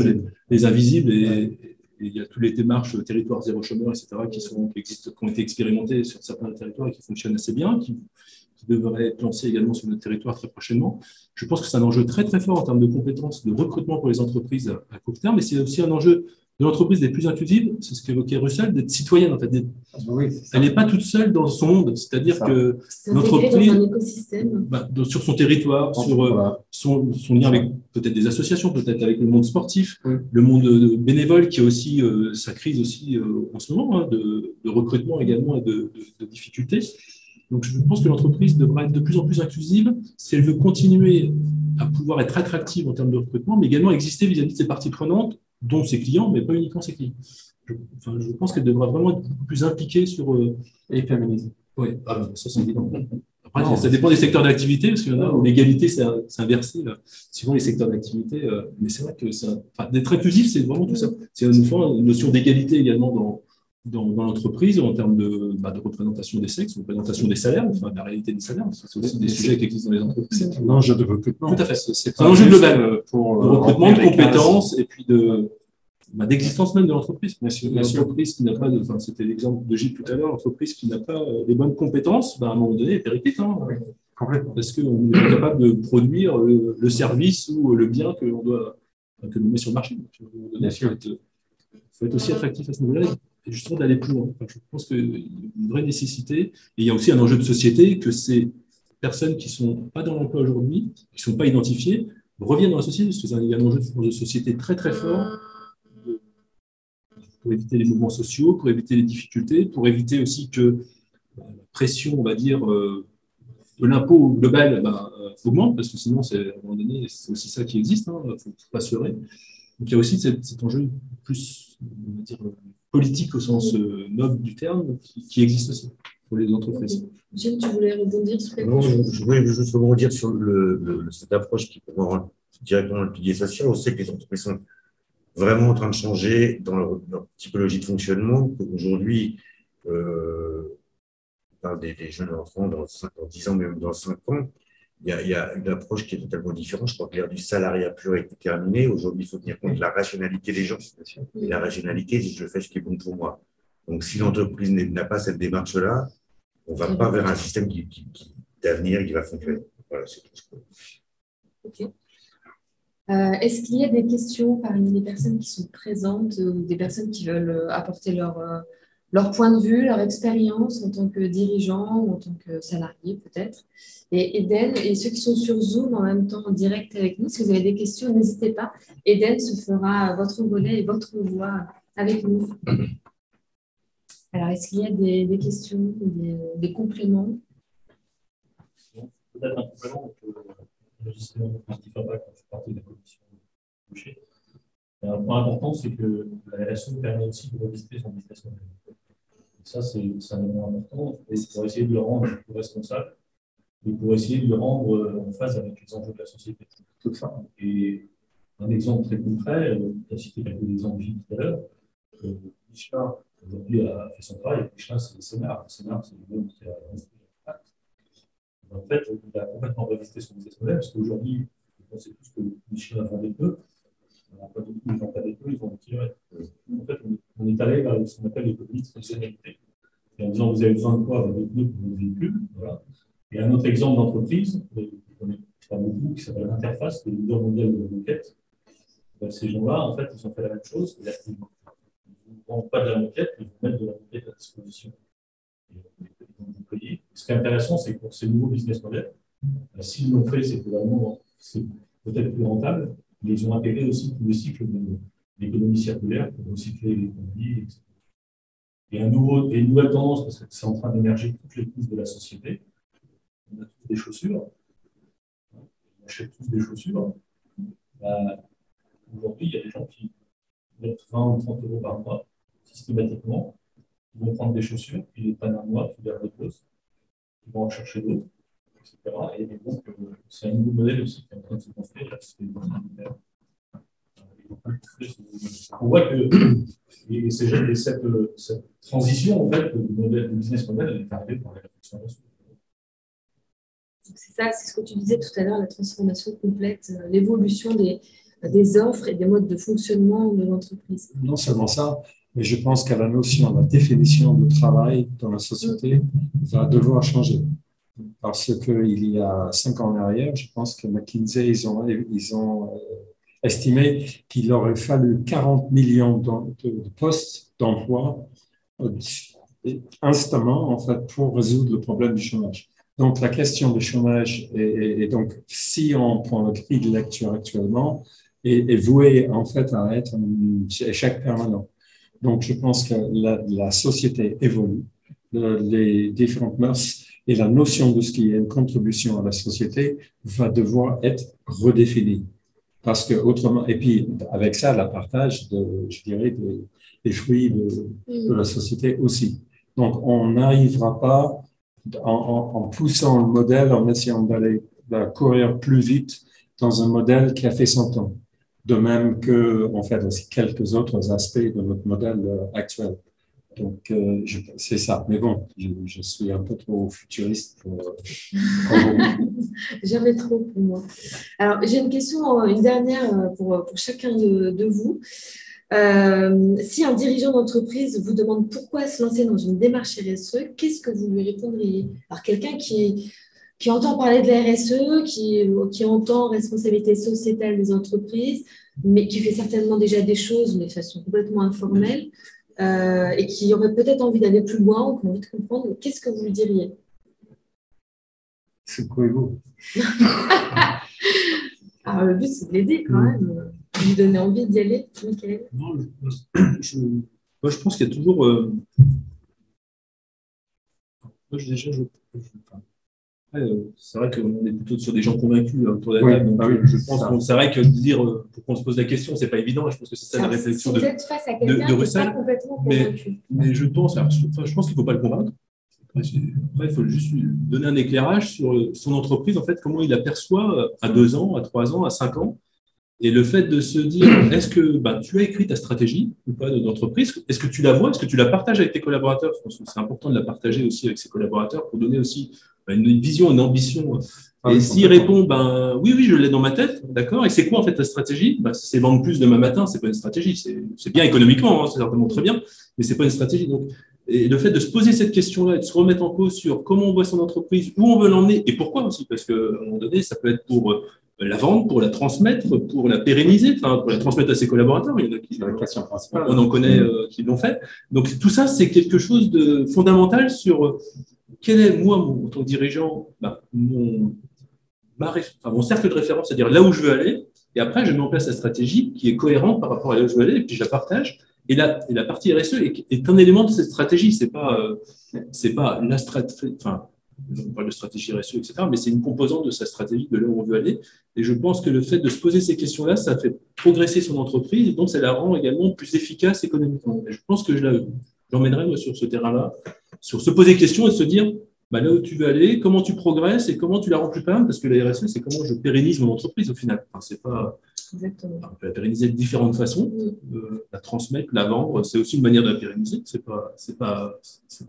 les invisibles, et il y a toutes les démarches territoire zéro chômeur, etc., qui ont été expérimentées sur certains territoires et qui fonctionnent assez bien, qui devrait être lancé également sur notre territoire très prochainement. Je pense que c'est un enjeu très, très fort en termes de compétences, de recrutement pour les entreprises à court terme, mais c'est aussi un enjeu de l'entreprise d'être plus inclusive, c'est ce qu'évoquait Russell, d'être citoyenne. En fait, elle n'est pas toute seule dans son monde, c'est-à-dire que l'entreprise, sur son territoire, sur son lien avec peut-être des associations, peut-être avec le monde sportif, le monde bénévole qui a aussi sa crise aussi en ce moment, de recrutement également et de difficultés. Donc, je pense que l'entreprise devra être de plus en plus inclusive si elle veut continuer à pouvoir être attractive en termes de recrutement, mais également exister vis-à-vis de ses parties prenantes, dont ses clients, mais pas uniquement ses clients. Je pense qu'elle devra vraiment être beaucoup plus impliquée sur… et féminisée. Oui, ça c'est évident. Après, ça dépend des secteurs d'activité, parce qu'il y en a où l'égalité, c'est inversé, suivant les secteurs d'activité. Mais c'est vrai que d'être inclusif, c'est vraiment tout ça. C'est une notion d'égalité également dans l'entreprise en termes de représentation des sexes, de représentation des salaires, de la réalité des salaires. C'est aussi des sujets qui existent dans les entreprises. C'est un enjeu de recrutement. Tout à fait. C'est un enjeu global de recrutement, de compétences et puis d'existence même de l'entreprise. L'entreprise qui n'a pas c'était l'exemple de Gilles tout à l'heure, l'entreprise qui n'a pas les bonnes compétences, à un moment donné, est périclite. Complètement. Parce qu'on n'est pas capable de produire le service ou le bien que l'on met sur le marché. Il faut être aussi attractif à ce niveau-là. Et justement d'aller plus loin. Je pense qu'il y a une vraie nécessité. Et il y a aussi un enjeu de société que ces personnes qui ne sont pas dans l'emploi aujourd'hui, qui ne sont pas identifiées, reviennent dans la société, parce qu'il y a un enjeu de société très très fort pour éviter les mouvements sociaux, pour éviter les difficultés, pour éviter aussi que la pression, on va dire, de l'impôt global augmente, parce que sinon, à un moment donné, c'est aussi ça qui existe, il ne faut pas se leurrer. Donc il y a aussi cet enjeu plus, on va dire, politique au sens noble du terme, qui existe aussi pour les entreprises. Gilles, tu voulais rebondir sur quelque chose? Non, je voulais juste rebondir sur cette approche qui peut avoir directement le pilier social. On sait que les entreprises sont vraiment en train de changer dans leur typologie de fonctionnement. Aujourd'hui, des jeunes enfants dans 10 ans, même dans 5 ans, il y a une approche qui est totalement différente. Je crois que l'ère du salariat pur est terminée. Aujourd'hui, il faut tenir compte de la rationalité des gens. Et la rationalité, c'est je fais ce qui est bon pour moi. Donc, si l'entreprise n'a pas cette démarche-là, on ne va pas vers un système d'avenir qui va fonctionner. Voilà, c'est tout ce que... Ok. Est-ce qu'il y a des questions parmi les personnes qui sont présentes ou des personnes qui veulent apporter leur point de vue, leur expérience en tant que dirigeant ou en tant que salarié peut-être? Et Eden, et ceux qui sont sur Zoom en même temps en direct avec nous, si vous avez des questions, n'hésitez pas. Eden se fera votre relais et votre voix avec nous. Alors, est-ce qu'il y a des questions ou des compléments? Peut-être un complément. Le gestionnaire de partie fabrique, quand je fais partie de la commission de boucher. Un point important, c'est que la RSE permet aussi de revisiter son business model. Ça, c'est un élément important. Et pour essayer de le rendre plus responsable et pour essayer de le rendre en phase avec les enjeux de la société. Et un exemple très concret, tu as cité quelques exemples tout à l'heure. Michelin, aujourd'hui, a fait son travail. Michelin, c'est le Sénat. Le Sénat, c'est le monde qui a construit. En fait, il a complètement revisité son business model parce qu'aujourd'hui, on sait tous que Michelin vend des pneus. Ils ne vendent pas des pneus, ils vendent des kilomètres. En fait, on est allé vers ce qu'on appelle l'économie de fonctionnalité. Et en disant, vous avez besoin de quoi avec des pneus pour votre véhicule. Voilà. Et un autre exemple d'entreprise, on n'est pas beaucoup, qui s'appelle Interface, qui est le leader mondial de la moquette. Ces gens-là, en fait, ils ont fait la même chose. Ils ne vendent pas de la moquette, ils vont mettre de la moquette à disposition. Ce qui est intéressant, c'est que pour ces nouveaux business models, s'ils l'ont fait, c'est peut-être plus rentable, mais ils ont intégré aussi tout le cycle de l'économie circulaire pour recycler les produits, etc. Et une nouvelle tendance, parce que c'est en train d'émerger toutes les couches de la société. On a tous des chaussures, on achète tous des chaussures. Aujourd'hui, il y a des gens qui mettent 20 ou 30 euros par mois, systématiquement. Ils vont prendre des chaussures, puis ils les prennent un mois, puis ils les reposent. Ils vont en chercher d'autres, etc. Et donc, c'est un nouveau modèle aussi qui est en train de se construire. On voit que cette transition, en fait, du business model, elle est arrivée par la réflexion. C'est ça, c'est ce que tu disais tout à l'heure, la transformation complète, l'évolution des offres et des modes de fonctionnement de l'entreprise. Non seulement ça, mais je pense qu'à la notion, la définition du travail dans la société va devoir changer. Parce qu'il y a 5 ans en arrière, je pense que McKinsey, ils ont estimé qu'il aurait fallu 40 millions de postes d'emploi instamment, en fait, pour résoudre le problème du chômage. Donc, la question du chômage, et donc, si on prend le prix de lecture actuellement, est vouée, en fait, à être un échec permanent. Donc, je pense que la société évolue, les différentes mœurs et la notion de ce qui est une contribution à la société va devoir être redéfinie. Parce que autrement, et puis avec ça, la partage je dirais, des fruits de la société aussi. Donc, on n'arrivera pas en poussant le modèle, en essayant de courir plus vite dans un modèle qui a fait 100 ans. De même qu'on fait aussi quelques autres aspects de notre modèle actuel. Donc, c'est ça. Mais bon, je suis un peu trop futuriste pour Jamais trop pour moi. Alors, j'ai une question, une dernière pour chacun de vous. Si un dirigeant d'entreprise vous demande pourquoi se lancer dans une démarche RSE, qu'est-ce que vous lui répondriez? Alors, quelqu'un qui entend parler de la RSE, qui entend responsabilité sociétale des entreprises, mais qui fait certainement déjà des choses, mais de façon complètement informelle, et qui aurait peut-être envie d'aller plus loin ou qui a envie de comprendre, qu'est-ce que vous lui diriez? Secouez-vous. Alors, le but, c'est de l'aider quand même, de lui donner envie d'y aller. Michael. Non, moi, je pense qu'il y a toujours... c'est vrai qu'on est plutôt sur des gens convaincus autour de la table. Donc je pense que c'est vrai que de dire pour qu'on se pose la question, c'est pas évident. Je pense que c'est ça la réflexion de Russell. Mais je pense qu'il ne faut pas le convaincre. Après, il faut juste lui donner un éclairage sur son entreprise, en fait, comment il aperçoit à 2 ans, à 3 ans, à 5 ans. Et le fait de se dire, est-ce que tu as écrit ta stratégie ou pas d'entreprise? Est-ce que tu la vois? Est-ce que tu la partages avec tes collaborateurs? Je pense que c'est important de la partager aussi avec ses collaborateurs pour donner aussi une vision, une ambition. Et s'il répond, oui, je l'ai dans ma tête, d'accord. Et c'est quoi en fait ta stratégie? C'est vendre plus demain matin, c'est pas une stratégie. C'est bien économiquement, hein, c'est certainement très bien, mais c'est pas une stratégie. Donc, et le fait de se poser cette question-là et de se remettre en cause sur comment on voit son entreprise, où on veut l'emmener et pourquoi aussi, parce qu'à un moment donné, ça peut être pour la vendre, pour la transmettre, pour la pérenniser, pour la transmettre à ses collaborateurs. Il y en a qui, on en connaît qui l'ont fait. Donc tout ça, c'est quelque chose de fondamental sur quel est, moi, en tant que dirigeant, mon cercle de référence, c'est-à-dire là où je veux aller. Et après, je mets en place la stratégie qui est cohérente par rapport à là où je veux aller, et puis je la partage. Et la partie RSE est un élément de cette stratégie. C'est pas la stratégie. On parle de stratégie RSE, etc., mais c'est une composante de sa stratégie, de là où on veut aller. Et je pense que le fait de se poser ces questions-là, ça fait progresser son entreprise, et donc ça la rend également plus efficace économiquement. Et je pense que j'emmènerai moi, sur ce terrain-là, sur se poser des questions et se dire là où tu veux aller, comment tu progresses et comment tu la rends plus pérenne, parce que la RSE, c'est comment je pérennise mon entreprise au final. C'est pas... Exactement. On peut la pérenniser de différentes façons, la transmettre, la vendre, c'est aussi une manière de la pérenniser. C'est pas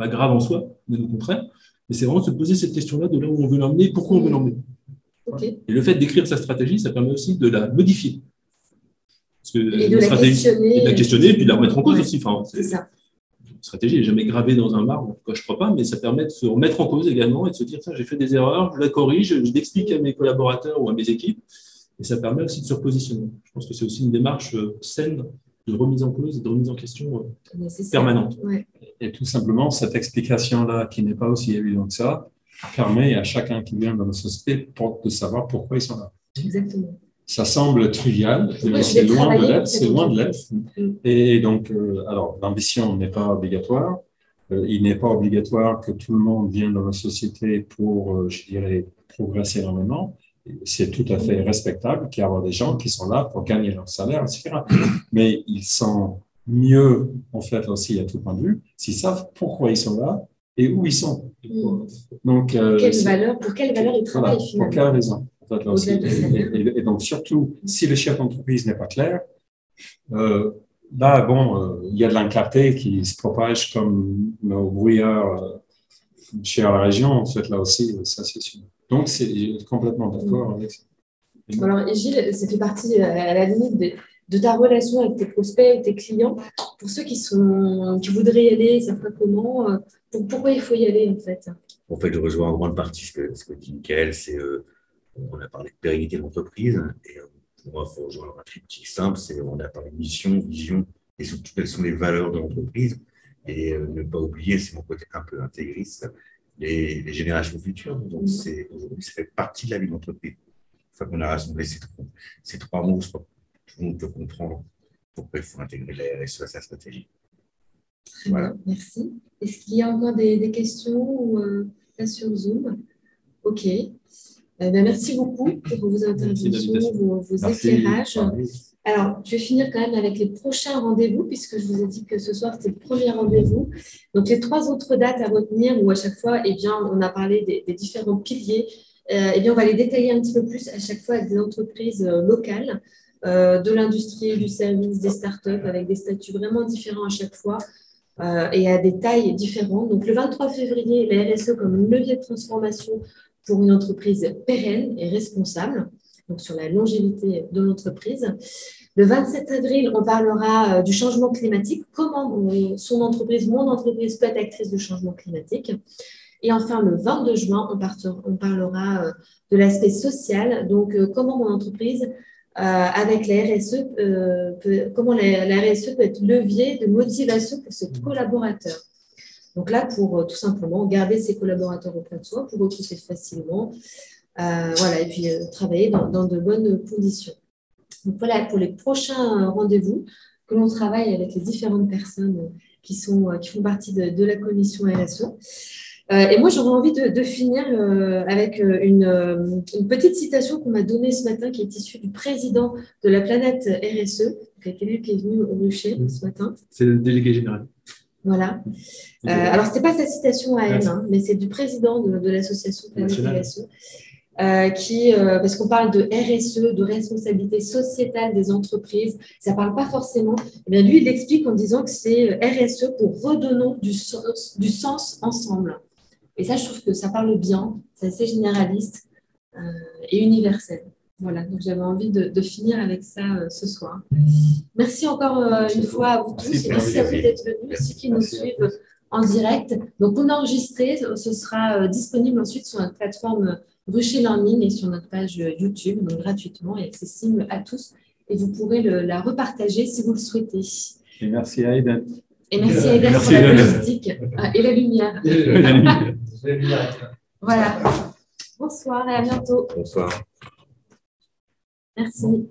grave en soi, bien au contraire. Mais c'est vraiment de se poser cette question-là de là où on veut l'emmener, pourquoi on veut l'emmener. Okay. Et le fait d'écrire sa stratégie, ça permet aussi de la modifier. Parce que et de la questionner, et puis de la remettre en cause aussi. C'est ça. La stratégie n'est jamais gravée dans un marbre, en tout cas je ne crois pas, mais ça permet de se remettre en cause également et de se dire, j'ai fait des erreurs, je la corrige, je l'explique à mes collaborateurs ou à mes équipes. Et ça permet aussi de se repositionner. Je pense que c'est aussi une démarche saine de remise en cause et de remise en question permanente. Ouais. Et tout simplement, cette explication-là, qui n'est pas aussi évidente que ça, permet à chacun qui vient dans la société de savoir pourquoi ils sont là. Exactement. Ça semble trivial, mais c'est loin de l'être. C'est loin de l'être. Et donc, alors, l'ambition n'est pas obligatoire. Il n'est pas obligatoire que tout le monde vienne dans la société pour, je dirais, progresser énormément. C'est tout à fait respectable qu'il y ait des gens qui sont là pour gagner leur salaire, etc. Mais ils sont mieux, en fait, aussi à tout point de vue, s'ils savent pourquoi ils sont là et où ils sont. Donc, pour quelle valeur ils travaillent, finalement. Pour quelle raison. En fait, là aussi. Et donc, surtout, si le chef d'entreprise n'est pas clair, là, il y a de l'inclarté qui se propage comme nos brouillards chez la région, en fait, là aussi, ça c'est sûr. Donc, c'est complètement d'accord avec ça. Alors, Gilles, ça fait partie, à la limite, de ta relation avec tes prospects, avec tes clients. Pour ceux qui voudraient y aller, ils ne savent pas comment, pourquoi il faut y aller, en fait? En fait, je rejoins en grande partie ce que dit Mickaël. On a parlé de pérennité de l'entreprise. Et pour moi, il faut rejoindre un triptyque simple. On a parlé de mission, vision, et surtout, quelles sont les valeurs de l'entreprise. Et ne pas oublier, c'est mon côté un peu intégriste, les générations futures. Donc, aujourd'hui, ça fait partie de la vie de l'entreprise. Une fois qu'on a rassemblé ces trois mots, je crois que tout le monde peut comprendre pourquoi il faut intégrer la RSE à sa stratégie. Voilà. Merci. Est-ce qu'il y a encore des questions là sur Zoom? OK. Merci beaucoup pour vos interventions, vos éclairages. Alors, je vais finir quand même avec les prochains rendez-vous, puisque je vous ai dit que ce soir, c'est le premier rendez-vous. Donc, les 3 autres dates à retenir, où à chaque fois, on a parlé des différents piliers. On va les détailler un petit peu plus à chaque fois avec des entreprises locales, de l'industrie, du service, des startups, avec des statuts vraiment différents à chaque fois et à des tailles différentes. Donc, le 23 février, la RSE comme levier de transformation pour une entreprise pérenne et responsable, donc sur la longévité de l'entreprise. Le 27 avril, on parlera du changement climatique, comment mon entreprise peut être actrice du changement climatique. Et enfin, le 22 juin, on parlera de l'aspect social, donc comment mon entreprise, avec la RSE, comment la RSE peut être levier de motivation pour ses collaborateurs. Donc là, pour tout simplement garder ses collaborateurs auprès de soi, pour recruter facilement, et puis travailler dans de bonnes conditions. Donc voilà pour les prochains rendez-vous que l'on travaille avec les différentes personnes qui font partie de la commission RSE. Et moi, j'aurais envie de finir avec une petite citation qu'on m'a donnée ce matin, qui est issue du président de la planète RSE, quelqu'un qui est venu au Rucher ce matin. C'est le délégué général. Voilà. Alors, ce n'était pas sa citation à elle, mais c'est du président de l'association Planète RSE. parce qu'on parle de RSE, de responsabilité sociétale des entreprises, ça ne parle pas forcément. Eh bien, lui, il l'explique en disant que c'est RSE pour redonnons du sens ensemble. Et ça, je trouve que ça parle bien, c'est assez généraliste et universel. Voilà, donc j'avais envie de finir avec ça ce soir. Merci encore une fois à vous tous. Merci à vous d'être venus, ceux qui nous suivent en direct. Donc, on a enregistré, ce sera disponible ensuite sur notre plateforme Rucher Learning et sur notre page YouTube, donc gratuitement et accessible à tous. Et vous pourrez la repartager si vous le souhaitez. Et merci à Aiden. Et merci à Aiden pour la logistique et la lumière. Voilà. Bonsoir et à bientôt. Bonsoir. Merci.